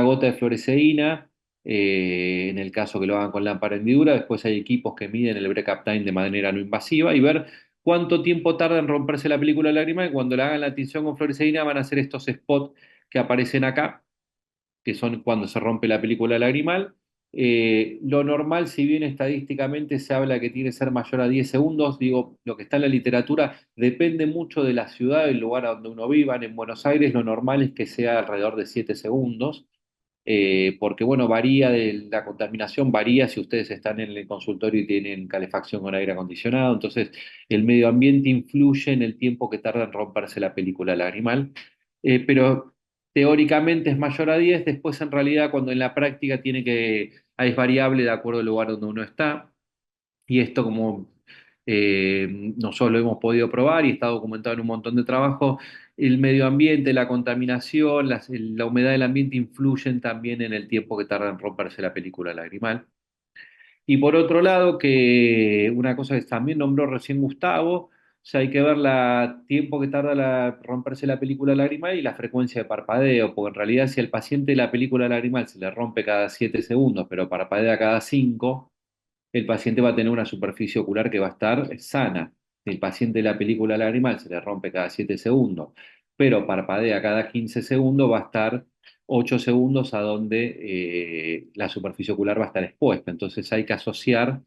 gota de fluoresceína, en el caso que lo hagan con lámpara hendidura. Después hay equipos que miden el break-up time de manera no invasiva y ver cuánto tiempo tarda en romperse la película lagrimal. Y cuando le hagan la tinción con fluoresceína van a hacer estos spots que aparecen acá, que son cuando se rompe la película lagrimal. Lo normal, si bien estadísticamente se habla que tiene que ser mayor a 10 segundos, digo, lo que está en la literatura depende mucho de la ciudad, del lugar a donde uno viva. En Buenos Aires lo normal es que sea alrededor de 7 segundos, porque bueno, varía de la contaminación, varía si ustedes están en el consultorio y tienen calefacción con aire acondicionado, entonces el medio ambiente influye en el tiempo que tarda en romperse la película lagrimal. Pero teóricamente es mayor a 10, después en realidad cuando en la práctica es variable de acuerdo al lugar donde uno está. Y esto como nosotros lo hemos podido probar y está documentado en un montón de trabajos, el medio ambiente, la contaminación, la humedad del ambiente influyen también en el tiempo que tarda en romperse la película lagrimal. Y por otro lado, que una cosa que también nombró recién Gustavo, o sea, hay que ver el tiempo que tarda romperse la película lagrimal y la frecuencia de parpadeo, porque en realidad si al paciente la película lagrimal se le rompe cada 7 segundos, pero parpadea cada 5, el paciente va a tener una superficie ocular que va a estar sana. Si el paciente la película lagrimal se le rompe cada 7 segundos, pero parpadea cada 15 segundos, va a estar 8 segundos a donde la superficie ocular va a estar expuesta. Entonces hay que asociar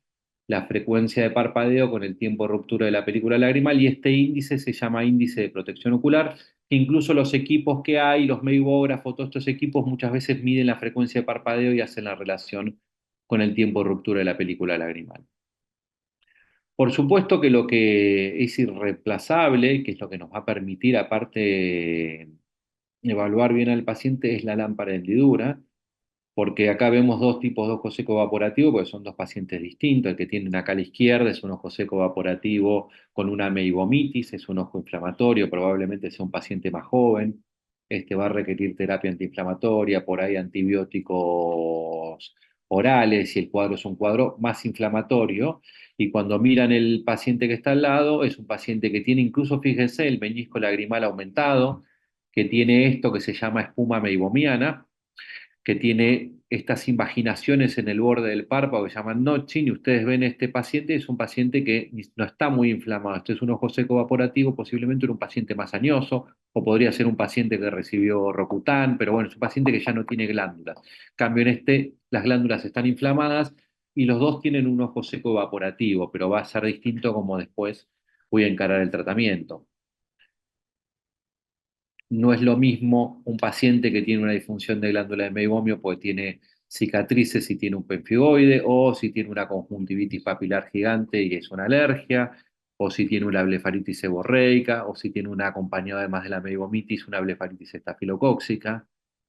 la frecuencia de parpadeo con el tiempo de ruptura de la película lagrimal y este índice se llama índice de protección ocular. Incluso los equipos que hay, los meibógrafos, todos estos equipos muchas veces miden la frecuencia de parpadeo y hacen la relación con el tiempo de ruptura de la película lagrimal. Por supuesto que lo que es irreemplazable, que es lo que nos va a permitir aparte evaluar bien al paciente, es la lámpara de hendidura, porque acá vemos dos tipos de ojo seco evaporativo, porque son dos pacientes distintos. El que tienen acá a la izquierda es un ojo seco evaporativo con una meibomitis, es un ojo inflamatorio, probablemente sea un paciente más joven. Este va a requerir terapia antiinflamatoria, por ahí antibióticos orales, y el cuadro es un cuadro más inflamatorio. Y cuando miran el paciente que está al lado, es un paciente que tiene incluso, fíjense, el meñisco lagrimal aumentado, que tiene esto que se llama espuma meibomiana, que tiene estas invaginaciones en el borde del párpado que se llaman notching, y ustedes ven este paciente, es un paciente que no está muy inflamado. Este es un ojo seco evaporativo, posiblemente era un paciente más añoso, o podría ser un paciente que recibió Rocutan, pero bueno, es un paciente que ya no tiene glándulas. En cambio, en este, las glándulas están inflamadas y los dos tienen un ojo seco evaporativo, pero va a ser distinto como después voy a encarar el tratamiento. No es lo mismo un paciente que tiene una disfunción de glándula de meibomio porque tiene cicatrices si tiene un pemfigoide, o si tiene una conjuntivitis papilar gigante y es una alergia, o si tiene una blefaritis seborreica, o si tiene una acompañada además de la meibomitis, una blefaritis estafilocóxica.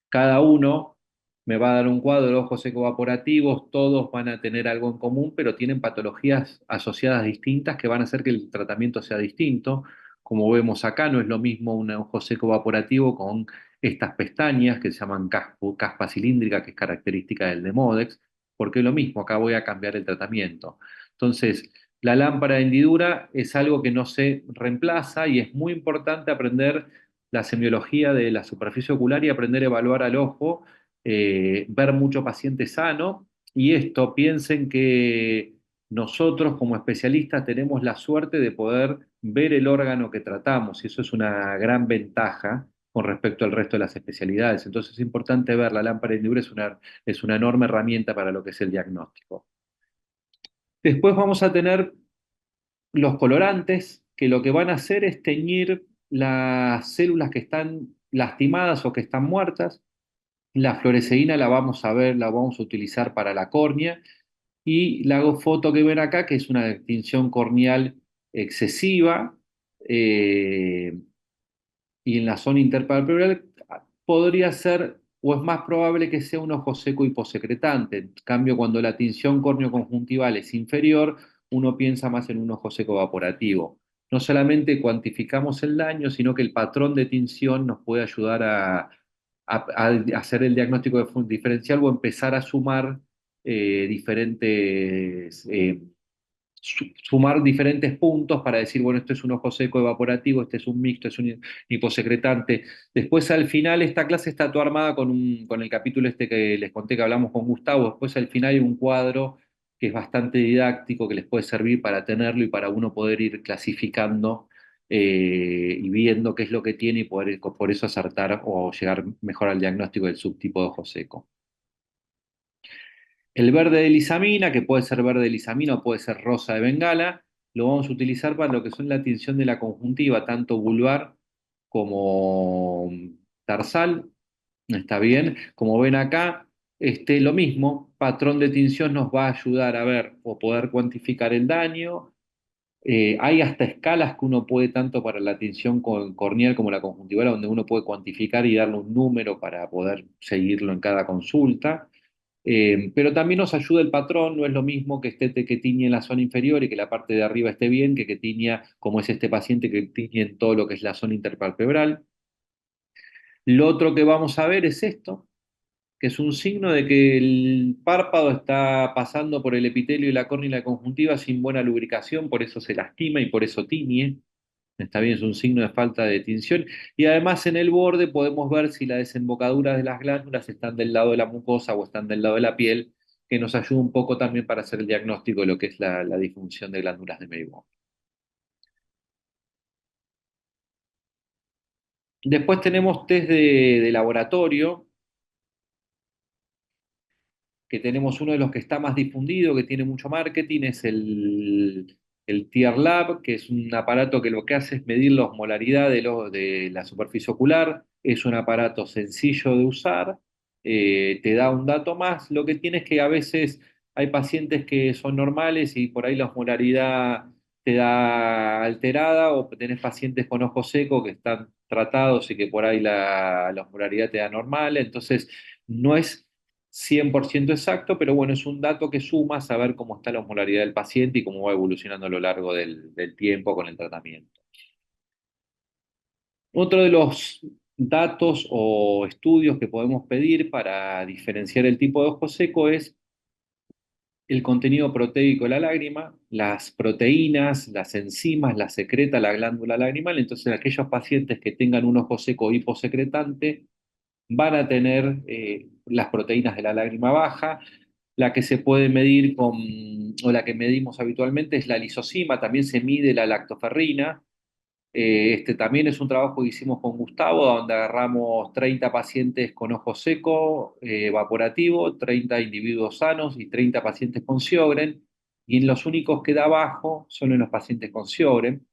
Cada uno me va a dar un cuadro de ojos evaporativos, todos van a tener algo en común, pero tienen patologías asociadas distintas que van a hacer que el tratamiento sea distinto. Como vemos acá, no es lo mismo un ojo seco evaporativo con estas pestañas que se llaman caspa cilíndrica, que es característica del Demodex, porque es lo mismo, acá voy a cambiar el tratamiento. Entonces, la lámpara de hendidura es algo que no se reemplaza y es muy importante aprender la semiología de la superficie ocular y aprender a evaluar al ojo, ver mucho paciente sano, y esto piensen que nosotros como especialistas tenemos la suerte de poder ver el órgano que tratamos, y eso es una gran ventaja con respecto al resto de las especialidades. Entonces es importante ver la lámpara de hendidura, es una enorme herramienta para lo que es el diagnóstico. Después vamos a tener los colorantes, que lo que van a hacer es teñir las células que están lastimadas o que están muertas. La fluoresceína la vamos a ver, la vamos a utilizar para la córnea, y la foto que ven acá, que es una extinción corneal excesiva, eh, y en la zona interpalpebral podría ser, o es más probable que sea un ojo seco hiposecretante. En cambio, cuando la tinción córneo-conjuntival es inferior, uno piensa más en un ojo seco evaporativo. No solamente cuantificamos el daño, sino que el patrón de tinción nos puede ayudar a hacer el diagnóstico diferencial o empezar a sumar sumar diferentes puntos para decir, bueno, esto es un ojo seco evaporativo, este es un mixto, es un hiposecretante. Después al final esta clase está toda armada con el capítulo este que les conté que hablamos con Gustavo. Después al final hay un cuadro que es bastante didáctico, que les puede servir para tenerlo y para uno poder ir clasificando y viendo qué es lo que tiene y poder por eso acertar o llegar mejor al diagnóstico del subtipo de ojo seco. El verde de lisamina, que puede ser verde de lisamina o puede ser rosa de Bengala, lo vamos a utilizar para lo que son la tinción de la conjuntiva, tanto vulvar como tarsal. Está bien. Como ven acá, lo mismo, patrón de tinción nos va a ayudar a ver o poder cuantificar el daño, Hay hasta escalas que uno puede, tanto para la tinción corneal como la conjuntival, donde uno puede cuantificar y darle un número para poder seguirlo en cada consulta. Pero también nos ayuda el patrón, no es lo mismo que que tiñe en la zona inferior y que la parte de arriba esté bien, que tiña, como es este paciente, que tiñe en todo lo que es la zona interpalpebral. Lo otro que vamos a ver es esto, que es un signo de que el párpado está pasando por el epitelio y la córnea y la conjuntiva sin buena lubricación, por eso se lastima y por eso tiñe. Está bien, es un signo de falta de tinción. Y además en el borde podemos ver si las desembocaduras de las glándulas están del lado de la mucosa o están del lado de la piel, que nos ayuda un poco también para hacer el diagnóstico de lo que es la disfunción de glándulas de Meibom. Después tenemos test de laboratorio, que tenemos uno de los que está más difundido, que tiene mucho marketing, es el Tear Lab, que es un aparato que lo que hace es medir la osmolaridad de la superficie ocular. Es un aparato sencillo de usar, te da un dato más. Lo que tiene es que a veces hay pacientes que son normales y por ahí la osmolaridad te da alterada, o tenés pacientes con ojo seco que están tratados y que por ahí la osmolaridad te da normal. Entonces, no es 100% exacto, pero bueno, es un dato que suma a saber cómo está la osmolaridad del paciente y cómo va evolucionando a lo largo del tiempo con el tratamiento. Otro de los datos o estudios que podemos pedir para diferenciar el tipo de ojo seco es el contenido proteico de la lágrima, las proteínas, las enzimas, las secreta la glándula lagrimal. Entonces, aquellos pacientes que tengan un ojo seco hiposecretante van a tener las proteínas de la lágrima baja. La que se puede medir o la que medimos habitualmente es la lisosima, también se mide la lactoferrina. Este también es un trabajo que hicimos con Gustavo, donde agarramos 30 pacientes con ojo seco evaporativo, 30 individuos sanos y 30 pacientes con Sjögren, y en los únicos que da bajo son en los pacientes con Sjögren.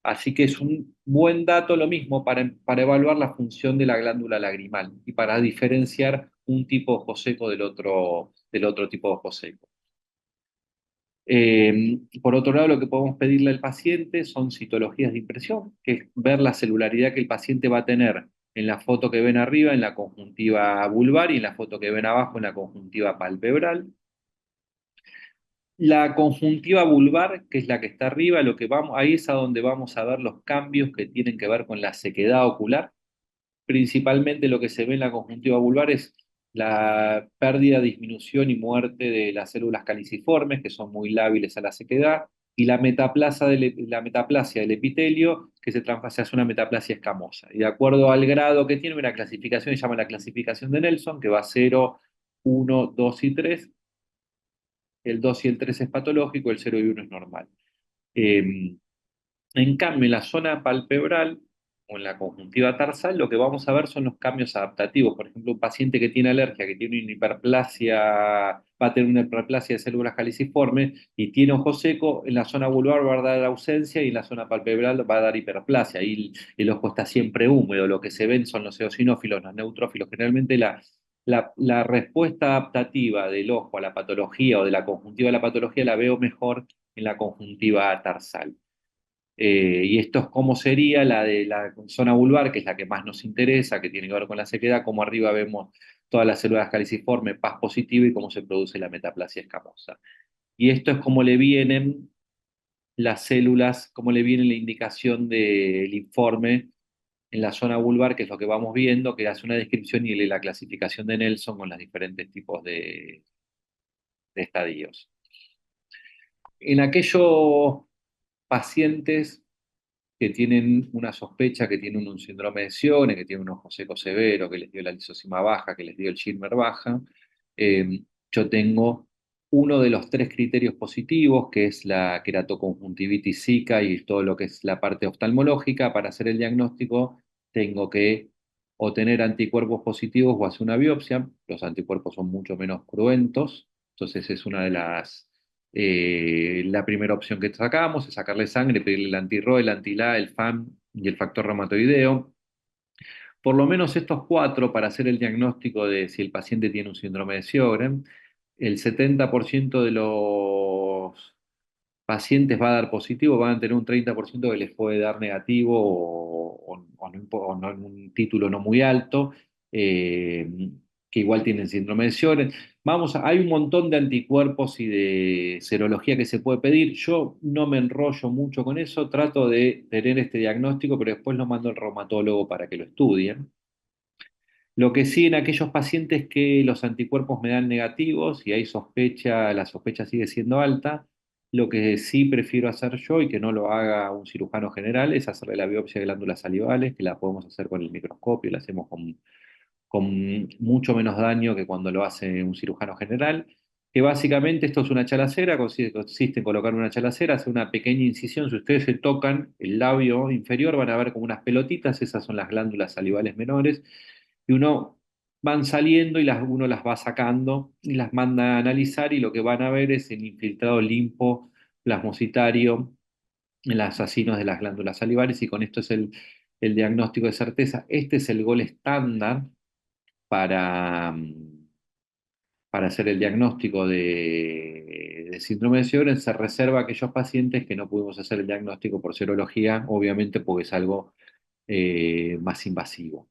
Así que es un buen dato lo mismo para evaluar la función de la glándula lagrimal y para diferenciar un tipo de ojo seco del otro tipo de ojo seco. Por otro lado, lo que podemos pedirle al paciente son citologías de impresión, que es ver la celularidad que el paciente va a tener en la foto que ven arriba, en la conjuntiva vulvar, y en la foto que ven abajo, en la conjuntiva palpebral. La conjuntiva vulvar, que es la que está arriba, ahí es a donde vamos a ver los cambios que tienen que ver con la sequedad ocular. Principalmente lo que se ve en la conjuntiva vulvar es la pérdida, disminución y muerte de las células caliciformes, que son muy lábiles a la sequedad, y la metaplasia del epitelio, que se hace una metaplasia escamosa. Y de acuerdo al grado que tiene, una clasificación se llama la clasificación de Nelson, que va 0, 1, 2 y 3. El 2 y el 3 es patológico, el 0 y 1 es normal. Eh, en cambio, en la zona palpebral o en la conjuntiva tarsal, lo que vamos a ver son los cambios adaptativos. Por ejemplo, un paciente que tiene alergia, que tiene una hiperplasia, va a tener una hiperplasia de células caliciformes y tiene ojo seco, en la zona vulvar va a dar ausencia y en la zona palpebral va a dar hiperplasia. Ahí el ojo está siempre húmedo. Lo que se ven son los eosinófilos, los neutrófilos. Generalmente la respuesta adaptativa del ojo a la patología o de la conjuntiva a la patología la veo mejor en la conjuntiva tarsal. Y esto es cómo sería la de la zona vulvar, que es la que más nos interesa, que tiene que ver con la sequedad, como arriba vemos todas las células caliciformes, paz positiva, y cómo se produce la metaplasia escamosa. Y esto es cómo le vienen las células, cómo le viene la indicación del informe en la zona vulvar, que es lo que vamos viendo, que hace una descripción y la clasificación de Nelson con los diferentes tipos de estadios. En aquellos pacientes que tienen una sospecha, que tienen un síndrome de Sjögren, que tienen un ojo seco severo, que les dio la lisosima baja, que les dio el Schirmer baja, yo tengo uno de los tres criterios positivos, que es la queratoconjuntivitis zika y todo lo que es la parte oftalmológica. Para hacer el diagnóstico tengo que o tener anticuerpos positivos o hacer una biopsia. Los anticuerpos son mucho menos cruentos, entonces es una de la primera opción que sacamos, es sacarle sangre, pedirle el anti-RO, el anti-LA, el FAM y el factor reumatoideo. Por lo menos estos cuatro para hacer el diagnóstico de si el paciente tiene un síndrome de Sjögren. El 70% de los pacientes va a dar positivo, van a tener un 30% que les puede dar negativo o no en un título no muy alto, que igual tienen síndrome de Sjögren. Hay un montón de anticuerpos y de serología que se puede pedir. Yo no me enrollo mucho con eso, trato de tener este diagnóstico, pero después lo mando al reumatólogo para que lo estudien. Lo que sí en aquellos pacientes que los anticuerpos me dan negativos y hay sospecha, la sospecha sigue siendo alta, lo que sí prefiero hacer yo y que no lo haga un cirujano general es hacerle la biopsia de glándulas salivales, que la podemos hacer con el microscopio, la hacemos con mucho menos daño que cuando lo hace un cirujano general, que básicamente esto es una chalacera, consiste en colocar una chalacera, hacer una pequeña incisión, si ustedes se tocan el labio inferior van a ver como unas pelotitas, esas son las glándulas salivales menores, y uno van saliendo y uno las va sacando y las manda a analizar y lo que van a ver es el infiltrado linfoplasmocitario en los acinos de las glándulas salivares y con esto es el diagnóstico de certeza. Este es el gol estándar para, para hacer el diagnóstico de síndrome de Sjögren. Se reserva a aquellos pacientes que no pudimos hacer el diagnóstico por serología, obviamente porque es algo más invasivo.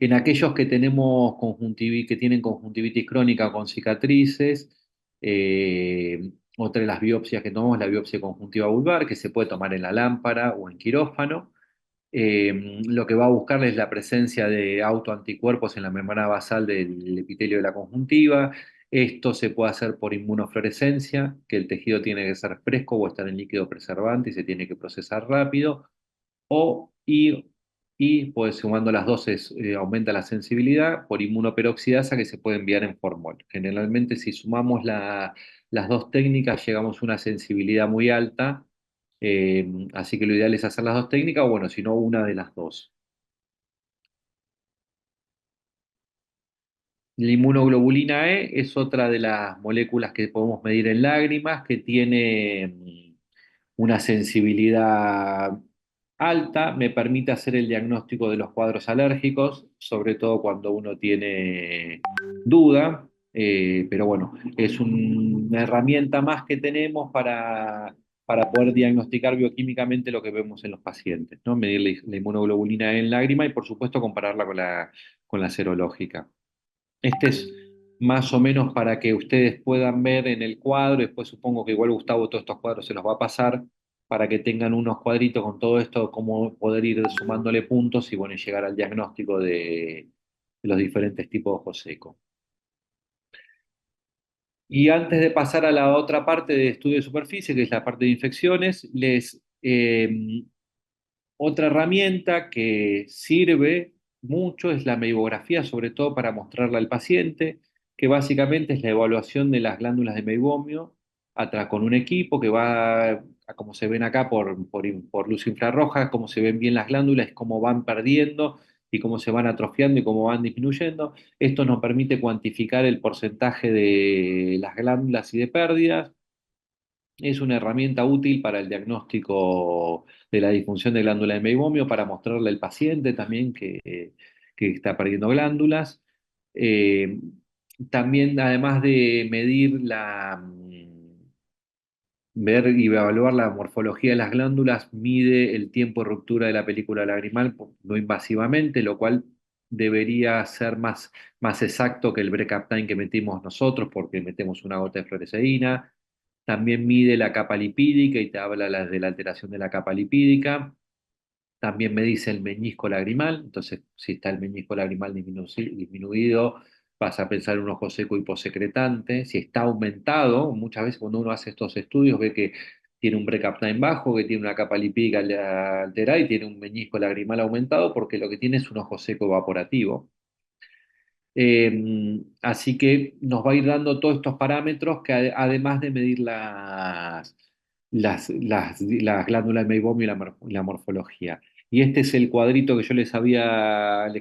En aquellos que tenemos que tienen conjuntivitis crónica con cicatrices, otra de las biopsias que tomamos es la biopsia conjuntiva vulvar, que se puede tomar en la lámpara o en quirófano. Lo que va a buscar es la presencia de autoanticuerpos en la membrana basal del epitelio de la conjuntiva. Esto se puede hacer por inmunofluorescencia, que el tejido tiene que ser fresco o estar en líquido preservante y se tiene que procesar rápido. O, y pues sumando las dosis aumenta la sensibilidad por inmunoperoxidasa que se puede enviar en formol. Generalmente si sumamos las dos técnicas llegamos a una sensibilidad muy alta, así que lo ideal es hacer las dos técnicas o bueno, si no una de las dos. La inmunoglobulina E es otra de las moléculas que podemos medir en lágrimas, que tiene una sensibilidad alta, me permite hacer el diagnóstico de los cuadros alérgicos, sobre todo cuando uno tiene duda, pero bueno, es una herramienta más que tenemos para poder diagnosticar bioquímicamente lo que vemos en los pacientes, ¿no? Medir la inmunoglobulina E en lágrima y por supuesto compararla con la serológica. Este es más o menos para que ustedes puedan ver en el cuadro, después supongo que igual Gustavo todos estos cuadros se los va a pasar para que tengan unos cuadritos con todo esto, cómo poder ir sumándole puntos y bueno, y llegar al diagnóstico de los diferentes tipos de ojo seco. Y antes de pasar a la otra parte de estudio de superficie, que es la parte de infecciones, otra herramienta que sirve mucho es la meibografía, sobre todo para mostrarla al paciente, que básicamente es la evaluación de las glándulas de meibomio con un equipo que va, como se ven acá por luz infrarroja, cómo se ven bien las glándulas, cómo van perdiendo y cómo se van atrofiando y cómo van disminuyendo. Esto nos permite cuantificar el porcentaje de las glándulas y de pérdidas. Es una herramienta útil para el diagnóstico de la disfunción de glándula de meibomio, para mostrarle al paciente también que está perdiendo glándulas. Eh, También, además de medir ver y evaluar la morfología de las glándulas, mide el tiempo de ruptura de la película lagrimal no invasivamente, lo cual debería ser más exacto que el break-up time que metimos nosotros, porque metemos una gota de fluoresceína. También mide la capa lipídica y te habla de la alteración de la capa lipídica. También me dice el meñisco lagrimal, entonces si está el meñisco lagrimal disminuido, vas a pensar en un ojo seco hiposecretante. Si está aumentado, muchas veces cuando uno hace estos estudios ve que tiene un break-up time bajo, que tiene una capa lipídica alterada y tiene un meñisco lagrimal aumentado, porque lo que tiene es un ojo seco evaporativo. Así que nos va a ir dando todos estos parámetros que además de medir las glándulas de Meibomio y la morfología. Y este es el cuadrito que yo les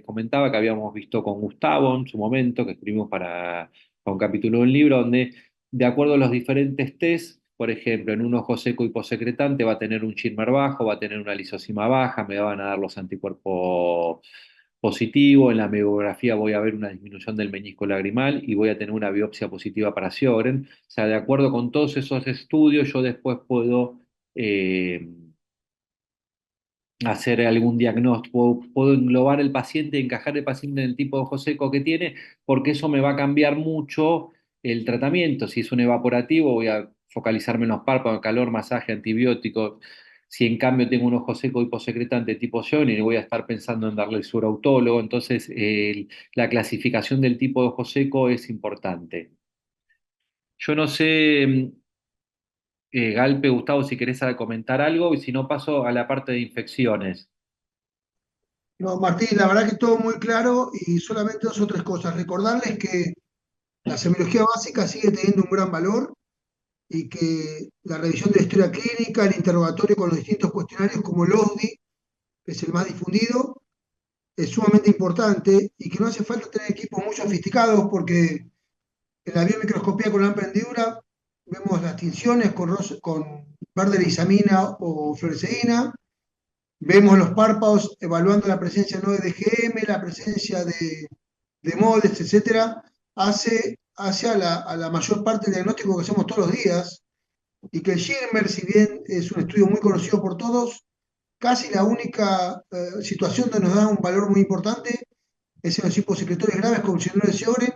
comentaba que habíamos visto con Gustavo en su momento, que escribimos para un capítulo de un libro, donde de acuerdo a los diferentes test, por ejemplo, en un ojo seco hiposecretante va a tener un Schirmer bajo, va a tener una lisosima baja, me van a dar los anticuerpos positivo, en la mamografía voy a ver una disminución del menisco lagrimal y voy a tener una biopsia positiva para Sjögren. O sea, de acuerdo con todos esos estudios, yo después puedo hacer algún diagnóstico, puedo englobar el paciente, encajar el paciente en el tipo de ojo seco que tiene, porque eso me va a cambiar mucho el tratamiento. Si es un evaporativo, voy a focalizarme en los párpados, calor, masaje, antibiótico. Si en cambio tengo un ojo seco hiposecretante tipo Sjögren, voy a estar pensando en darle surautólogo. Entonces, la clasificación del tipo de ojo seco es importante. Yo no sé, Galpe, Gustavo, si querés comentar algo, y si no paso a la parte de infecciones. No, Martín, la verdad que todo muy claro y solamente dos o tres cosas. Recordarles que la semiología básica sigue teniendo un gran valor y que la revisión de la historia clínica, el interrogatorio con los distintos cuestionarios como el OSDI, que es el más difundido, es sumamente importante y que no hace falta tener equipos muy sofisticados porque en la biomicroscopía con la amplia hendidura vemos las tinciones con verde lisamina o fluoresceína, vemos los párpados evaluando la presencia no de DGM, la presencia de moldes, etcétera, hace a la mayor parte del diagnóstico que hacemos todos los días, y que el Schirmer, si bien es un estudio muy conocido por todos, casi la única situación donde nos da un valor muy importante es en los hiposecretores graves con síndrome de Sjögren,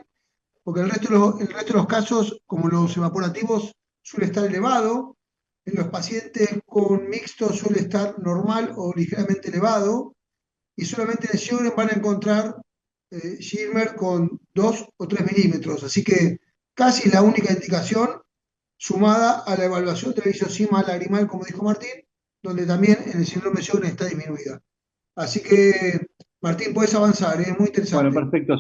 porque el resto de los casos, como los evaporativos, suele estar elevado. En los pacientes con mixto suele estar normal o ligeramente elevado. Y solamente en Sjögren van a encontrar Schirmer con 2 o 3 milímetros. Así que casi la única indicación sumada a la evaluación de la isosima lagrimal, como dijo Martín, donde también en el síndrome de Sjögren está disminuida. Así que, Martín, puedes avanzar, es muy Bueno, interesante. perfecto.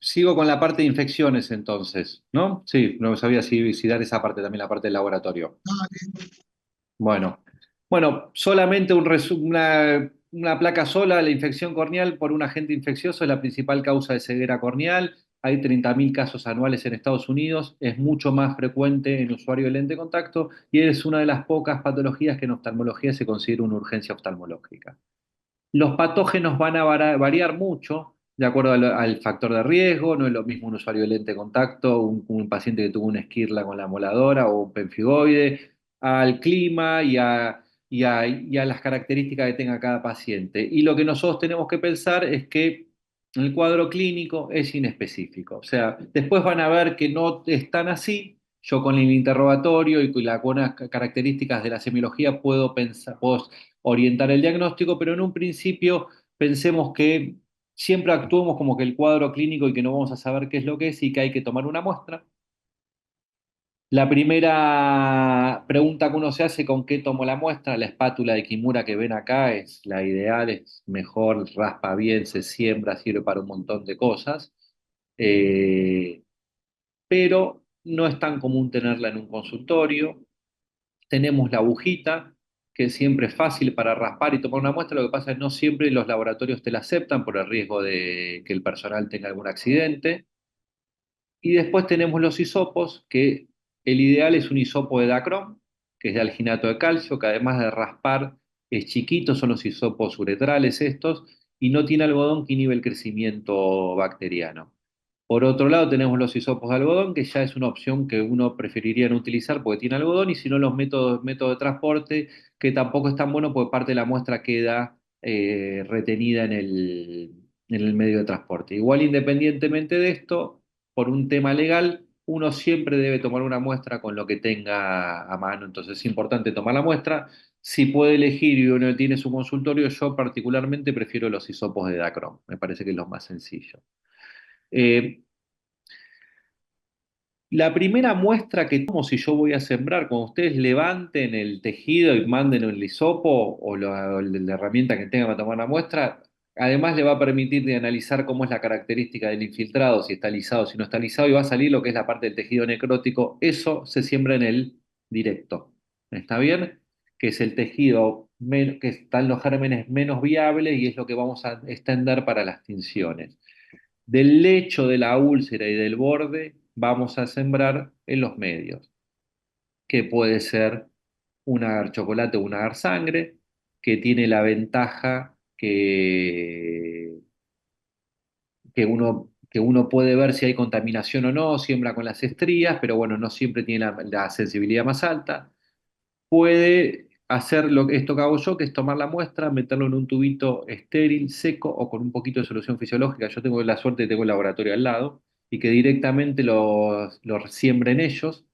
Sigo con la parte de infecciones entonces, ¿no? Sí, no sabía si dar esa parte también, la parte del laboratorio. Bueno, bueno, solamente una placa sola, la infección corneal por un agente infeccioso es la principal causa de ceguera corneal. Hay 30.000 casos anuales en Estados Unidos, es mucho más frecuente en usuario de lente de contacto y es una de las pocas patologías que en oftalmología se considera una urgencia oftalmológica. Los patógenos van a variar mucho de acuerdo al factor de riesgo, no es lo mismo un usuario de lente de contacto, un paciente que tuvo una esquirla con la moladora o un penfigoide, al clima y a las características que tenga cada paciente. Y lo que nosotros tenemos que pensar es que el cuadro clínico es inespecífico. O sea, después van a ver que no están así. Yo con el interrogatorio y con las características de la semiología puedo pensar, puedo orientar el diagnóstico, pero en un principio pensemos que siempre actuemos como que el cuadro clínico y que no vamos a saber qué es lo que es y que hay que tomar una muestra. La primera pregunta que uno se hace, ¿con qué tomo la muestra? La espátula de Kimura que ven acá es la ideal, es mejor, raspa bien, se siembra, sirve para un montón de cosas. Eh, pero no es tan común tenerla en un consultorio. Tenemos la agujita, que siempre es fácil para raspar y tomar una muestra. Lo que pasa es que no siempre los laboratorios te la aceptan por el riesgo de que el personal tenga algún accidente. Y después tenemos los hisopos, que el ideal es un hisopo de dacrón, que es de alginato de calcio, que además de raspar es chiquito, son los hisopos uretrales estos, y no tiene algodón que inhibe el crecimiento bacteriano. Por otro lado, tenemos los hisopos de algodón, que ya es una opción que uno preferiría no utilizar porque tiene algodón, y si no, los métodos de transporte, que tampoco es tan bueno porque parte de la muestra queda retenida en el medio de transporte. Igual, independientemente de esto, por un tema legal, uno siempre debe tomar una muestra con lo que tenga a mano. Entonces es importante tomar la muestra. Si puede elegir y uno tiene su consultorio, yo particularmente prefiero los hisopos de Dacron. Me parece que es lo más sencillo. Eh, la primera muestra que tomo si yo voy a sembrar, cuando ustedes levanten el tejido y manden el hisopo o la herramienta que tengan para tomar la muestra, además le va a permitir de analizar cómo es la característica del infiltrado, si está lisado, si no está lisado, y va a salir lo que es la parte del tejido necrótico. Eso se siembra en el directo. ¿Está bien? Que es el tejido que están los gérmenes menos viables y es lo que vamos a extender para las tinciones. Del lecho de la úlcera y del borde vamos a sembrar en los medios, que puede ser un agar chocolate o un agar sangre, que tiene la ventaja que, que uno puede ver si hay contaminación o no, siembra con las estrías, pero bueno, no siempre tiene la sensibilidad más alta. Puede hacer esto que hago yo, que es tomar la muestra, meterlo en un tubito estéril, seco o con un poquito de solución fisiológica. Yo tengo la suerte de que tengo el laboratorio al lado y que directamente los siembren ellos.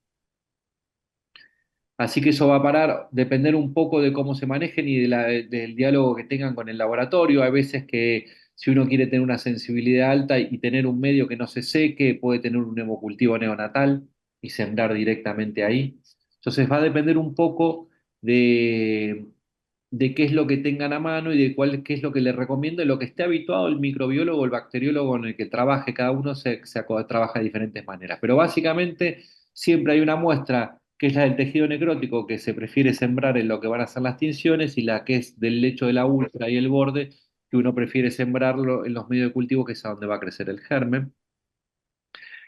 Así que eso va a parar, depender un poco de cómo se manejen y del diálogo que tengan con el laboratorio. Hay veces que si uno quiere tener una sensibilidad alta y tener un medio que no se seque, puede tener un hemocultivo neonatal y sembrar directamente ahí. Entonces va a depender un poco de, de qué es lo que tengan a mano y de qué es lo que les recomiendo y lo que esté habituado el microbiólogo o el bacteriólogo en el que trabaje. Cada uno trabaja de diferentes maneras. Pero básicamente siempre hay una muestra que es la del tejido necrótico, que se prefiere sembrar en lo que van a ser las tinciones, y la que es del lecho de la úlcera y el borde, que uno prefiere sembrarlo en los medios de cultivo, que es a donde va a crecer el germen.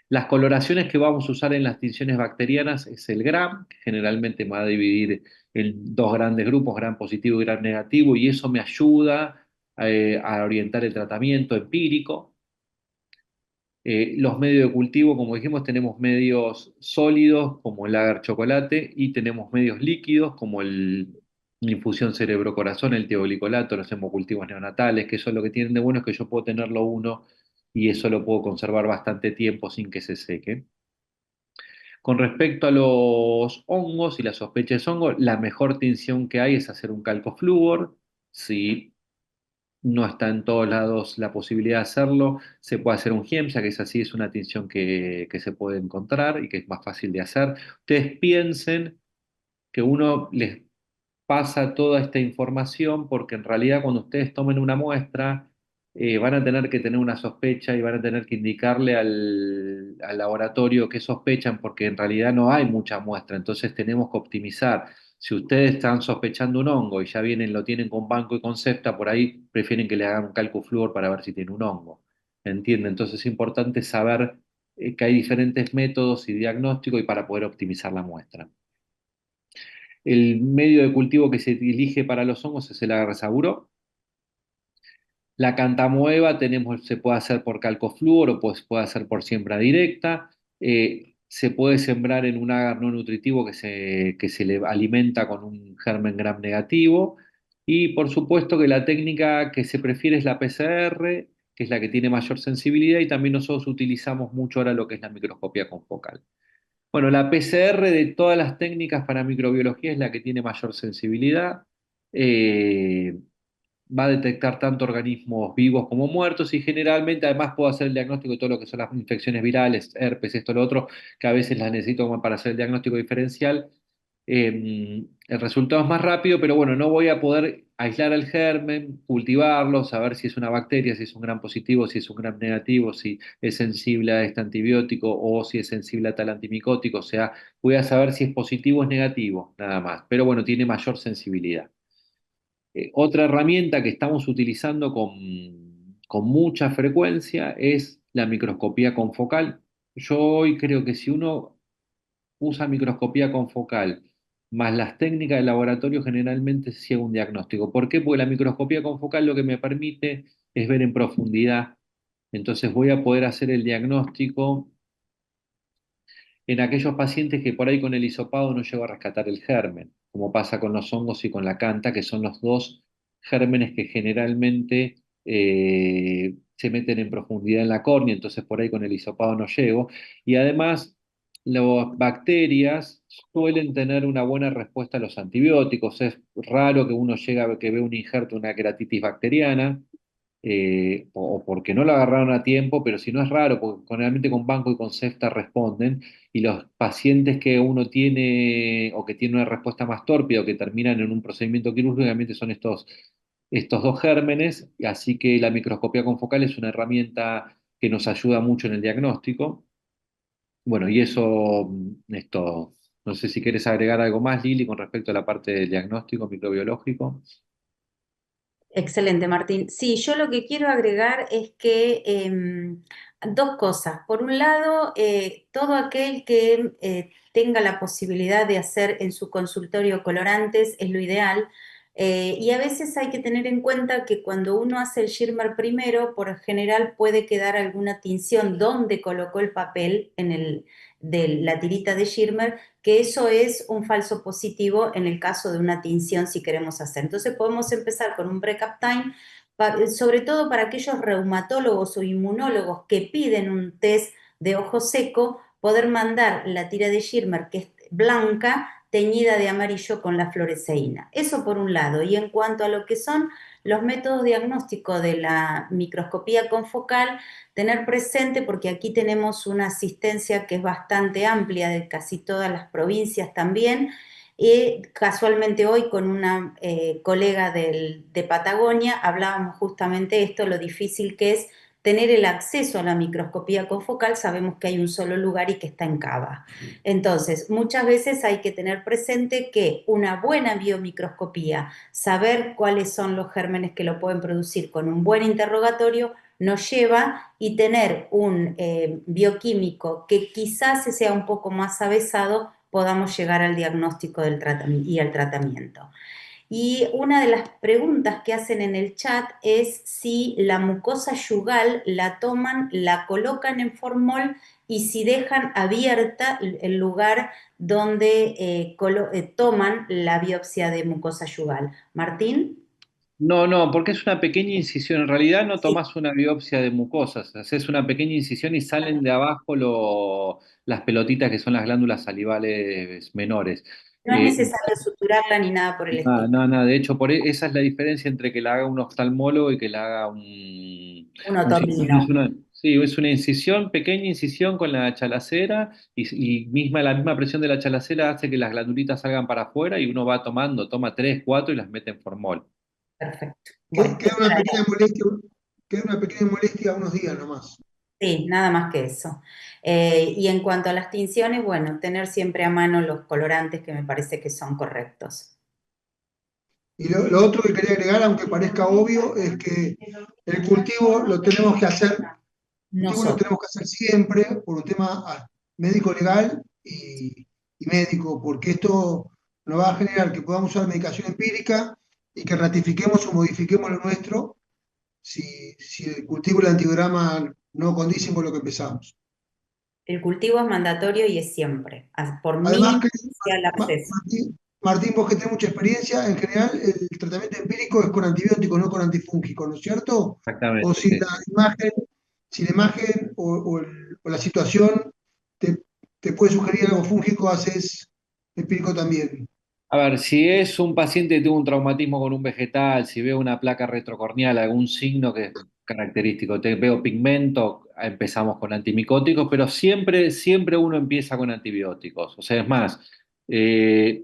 Las coloraciones que vamos a usar en las tinciones bacterianas es el GRAM, que generalmente me va a dividir en dos grandes grupos, GRAM positivo y GRAM negativo, y eso me ayuda a orientar el tratamiento empírico. Los medios de cultivo, como dijimos, tenemos medios sólidos como el agar chocolate y tenemos medios líquidos como la infusión cerebro-corazón, el teoglicolato, los hemocultivos neonatales, que eso lo que tienen de bueno es que yo puedo tenerlo uno y eso lo puedo conservar bastante tiempo sin que se seque. Con respecto a los hongos y la sospecha de hongos, la mejor tinción que hay es hacer un calcoflúor. Si no está en todos lados la posibilidad de hacerlo, se puede hacer un Giemsa, que es así, es una tinción que se puede encontrar y que es más fácil de hacer. Ustedes piensen que uno les pasa toda esta información porque en realidad cuando ustedes tomen una muestra van a tener que tener una sospecha y van a tener que indicarle al laboratorio qué sospechan porque en realidad no hay mucha muestra, entonces tenemos que optimizar. Si ustedes están sospechando un hongo y ya vienen, lo tienen con banco y con septa, por ahí prefieren que le hagan un calcoflúor para ver si tiene un hongo. ¿Entienden? Entonces es importante saber que hay diferentes métodos y diagnósticos y para poder optimizar la muestra. El medio de cultivo que se elige para los hongos es el agarrezaburo. La cantamueva se puede hacer por calcoflúor o pues puede hacer por siembra directa. Se puede sembrar en un agar no nutritivo que se le alimenta con un germen gram negativo. Y por supuesto que la técnica que se prefiere es la PCR, que es la que tiene mayor sensibilidad, y también nosotros utilizamos mucho ahora lo que es la microscopía confocal. Bueno, la PCR de todas las técnicas para microbiología es la que tiene mayor sensibilidad. Eh, Va a detectar tanto organismos vivos como muertos y generalmente además puedo hacer el diagnóstico de todo lo que son las infecciones virales, herpes, esto, lo otro, que a veces las necesito como para hacer el diagnóstico diferencial. El resultado es más rápido, pero bueno, no voy a poder aislar el germen, cultivarlo, saber si es una bacteria, si es un gram positivo, si es un gram negativo, si es sensible a este antibiótico o si es sensible a tal antimicótico, o sea, voy a saber si es positivo o es negativo, nada más, pero bueno, tiene mayor sensibilidad. Otra herramienta que estamos utilizando con mucha frecuencia es la microscopía confocal. Yo hoy creo que si uno usa microscopía confocal más las técnicas de laboratorio, generalmente se llega a un diagnóstico. ¿Por qué? Porque la microscopía confocal lo que me permite es ver en profundidad. Entonces voy a poder hacer el diagnóstico en aquellos pacientes que por ahí con el hisopado no llego a rescatar el germen, como pasa con los hongos y con la canta, que son los dos gérmenes que generalmente se meten en profundidad en la córnea, entonces por ahí con el hisopado no llego. Y además, las bacterias suelen tener una buena respuesta a los antibióticos. Es raro que uno llegue a que ve un injerto, una queratitis bacteriana, o porque no lo agarraron a tiempo, pero si no es raro, porque generalmente con banco y con cefta responden, y los pacientes que uno tiene o que tienen una respuesta más tórpida o que terminan en un procedimiento quirúrgico, obviamente son estos dos gérmenes, así que la microscopía confocal es una herramienta que nos ayuda mucho en el diagnóstico. Bueno, y eso es todo. No sé si quieres agregar algo más, Lili, con respecto a la parte del diagnóstico microbiológico. Excelente, Martín. Sí, yo lo que quiero agregar es que dos cosas. Por un lado, todo aquel que tenga la posibilidad de hacer en su consultorio colorantes es lo ideal. Y a veces hay que tener en cuenta que cuando uno hace el shimmer primero, por general puede quedar alguna tinción donde colocó el papel de la tirita de shimmer, que eso es un falso positivo en el caso de una tinción si queremos hacer. Entonces podemos empezar con un break-up time, sobre todo para aquellos reumatólogos o inmunólogos que piden un test de ojo seco, poder mandar la tira de shimmer que es blanca, teñida de amarillo con la fluoresceína. Eso por un lado. Y en cuanto a lo que son los métodos diagnósticos de la microscopía confocal, tener presente, porque aquí tenemos una asistencia que es bastante amplia de casi todas las provincias también, y casualmente hoy con una colega de Patagonia hablábamos justamente de esto, lo difícil que es tener el acceso a la microscopía confocal. Sabemos que hay un solo lugar y que está en Cava. Entonces, muchas veces hay que tener presente que una buena biomicroscopía, saber cuáles son los gérmenes que lo pueden producir con un buen interrogatorio, nos lleva y tener un bioquímico que quizás sea un poco más avesado, podamos llegar al diagnóstico del tratamiento y al tratamiento. Y una de las preguntas que hacen en el chat es si la mucosa yugal la toman, la colocan en formol y si dejan abierta el lugar donde toman la biopsia de mucosa yugal. Martín. No, no, porque es una pequeña incisión. En realidad no Sí. tomás una biopsia de mucosas, haces una pequeña incisión y salen de abajo las pelotitas que son las glándulas salivales menores. No es necesario suturarla ni nada por el Nada, estilo. no, no, de hecho, esa es la diferencia entre que la haga un oftalmólogo y que la haga Un un cirujano. otorrino. Sí, es una incisión, pequeña incisión con la chalacera y la misma presión de la chalacera hace que las glandulitas salgan para afuera y uno va tomando, toma tres, cuatro y las mete en formol. Perfecto. Bueno, Queda esa una era. pequeña molestia, queda una pequeña molestia unos días nomás. Sí, nada más que eso. Y en cuanto a las tinciones, bueno, tener siempre a mano los colorantes que me parece que son correctos. Y lo otro que quería agregar, aunque parezca obvio, es que el cultivo lo tenemos que hacer, el cultivo lo Nosotros. tenemos que hacer siempre por un tema médico legal y médico, porque esto nos va a generar que podamos usar medicación empírica y que ratifiquemos o modifiquemos lo nuestro si el cultivo y el antigrama no condicen con lo que empezamos. El cultivo es mandatorio y es siempre, por Además, mínimo que sea el acceso. Martín, vos que tenés mucha experiencia, en general el tratamiento empírico es con antibióticos, no con antifúngicos, ¿no es cierto? O Exactamente, si sí. la imagen, si la imagen o la situación te, te puede sugerir algo fúngico, haces empírico también. A ver, si es un paciente que tuvo un traumatismo con un vegetal, si veo una placa retrocorneal, algún signo que es característico, veo pigmento, empezamos con antimicóticos, pero siempre, siempre uno empieza con antibióticos. O sea, es más, eh,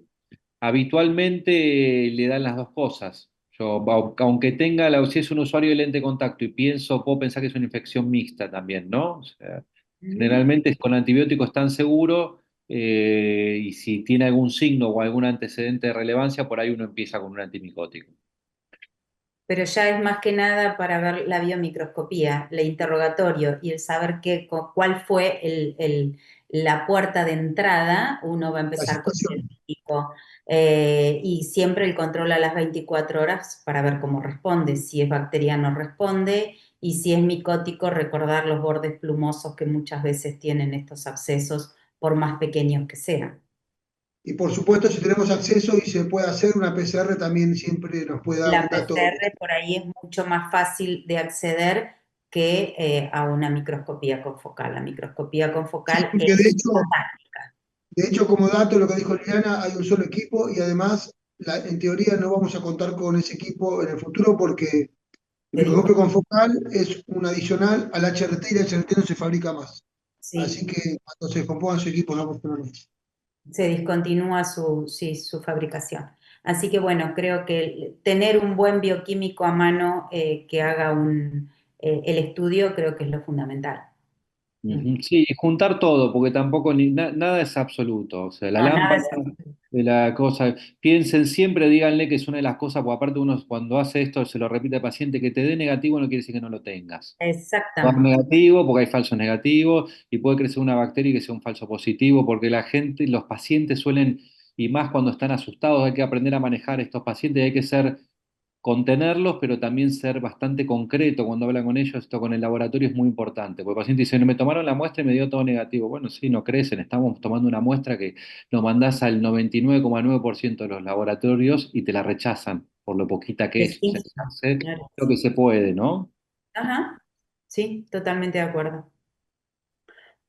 habitualmente le dan las dos cosas. Yo, aunque tenga, si es un usuario de lente de contacto y puedo pensar que es una infección mixta también, ¿no? O sea, Mm. generalmente con antibióticos tan seguro y si tiene algún signo o algún antecedente de relevancia, por ahí uno empieza con un antimicótico. Pero ya es más que nada para ver la biomicroscopía, el interrogatorio y el saber cuál fue la puerta de entrada, uno va a La empezar con el situación. médico. Y siempre el control a las 24 horas para ver cómo responde. Si es bacteriano, responde. Y si es micótico, recordar los bordes plumosos que muchas veces tienen estos abscesos, por más pequeños que sean. Y por supuesto, si tenemos acceso y se puede hacer una PCR, también siempre nos puede dar La un dato. PCR por ahí es mucho más fácil de acceder que a una microscopía confocal. La microscopía Sí, confocal porque es una táctica. de hecho, como dato, lo que dijo Liliana, hay un solo equipo y además, en teoría, no vamos a contar con ese equipo en el futuro porque el Se microscopio disco- confocal es un adicional al HRT y el HRT no se fabrica más. Así sí, que cuando se descompongan su equipo, no vamos a tenerlo. se discontinúa sí, su fabricación. Así que bueno, creo que tener un buen bioquímico a mano que haga el estudio creo que es lo fundamental. Mm. Ujú. Sí, juntar todo, porque tampoco nada es absoluto. O sea, la No, nada lámpara es absoluto. de la cosa. Piensen siempre, díganle que es una de las cosas, porque aparte uno cuando hace esto se lo repite al paciente, que te dé negativo no quiere decir que no lo tengas. Va a dar Exactamente. negativo porque hay falsos negativos y puede crecer una bacteria y que sea un falso positivo, porque la gente, los pacientes suelen y más cuando están asustados, hay que aprender a manejar estos pacientes, hay que contenerlos, pero también ser bastante concreto cuando hablan con ellos. Esto con el laboratorio es muy importante, porque el paciente dice, no me tomaron la muestra y me dio todo negativo. Bueno, sí, no crecen, estamos tomando una muestra que lo mandás al 99,9% de los laboratorios y te la rechazan por lo poquita que es. O sea, Sí, se hace claro. lo que se puede, ¿no? Ajá, sí, totalmente de acuerdo.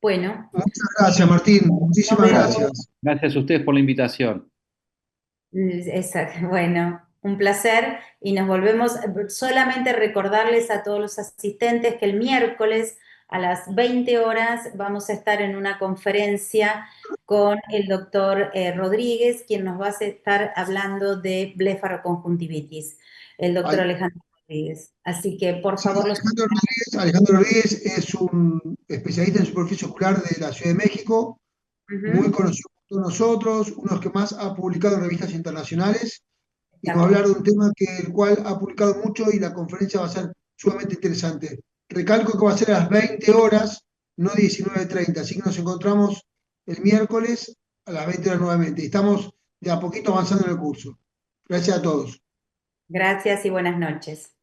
Bueno, Muchas gracias, Martín. nos Muchísimas vemos. gracias. Gracias a ustedes por la invitación. Bueno, un placer y nos volvemos. Solamente recordarles a todos los asistentes que el miércoles a las 20 horas vamos a estar en una conferencia con el doctor Rodríguez, quien nos va a estar hablando de blefaroconjuntivitis, el doctor Ay, Alejandro Rodríguez. Así que, por sí, favor, los... Alejandro Rodríguez es un especialista en superficie ocular de la Ciudad de México, muy Ujú, conocido por todos nosotros, uno de los que más ha publicado en revistas internacionales, y nos va a hablar espectacular. de un tema el cual ha publicado mucho y la conferencia va a ser sumamente interesante. Recalco que va a ser a las 20 horas, no 19:30, así que nos encontramos el miércoles a las 20 horas nuevamente. Y estamos de a poquito avanzando en el curso. Gracias a todos. Gracias y buenas noches.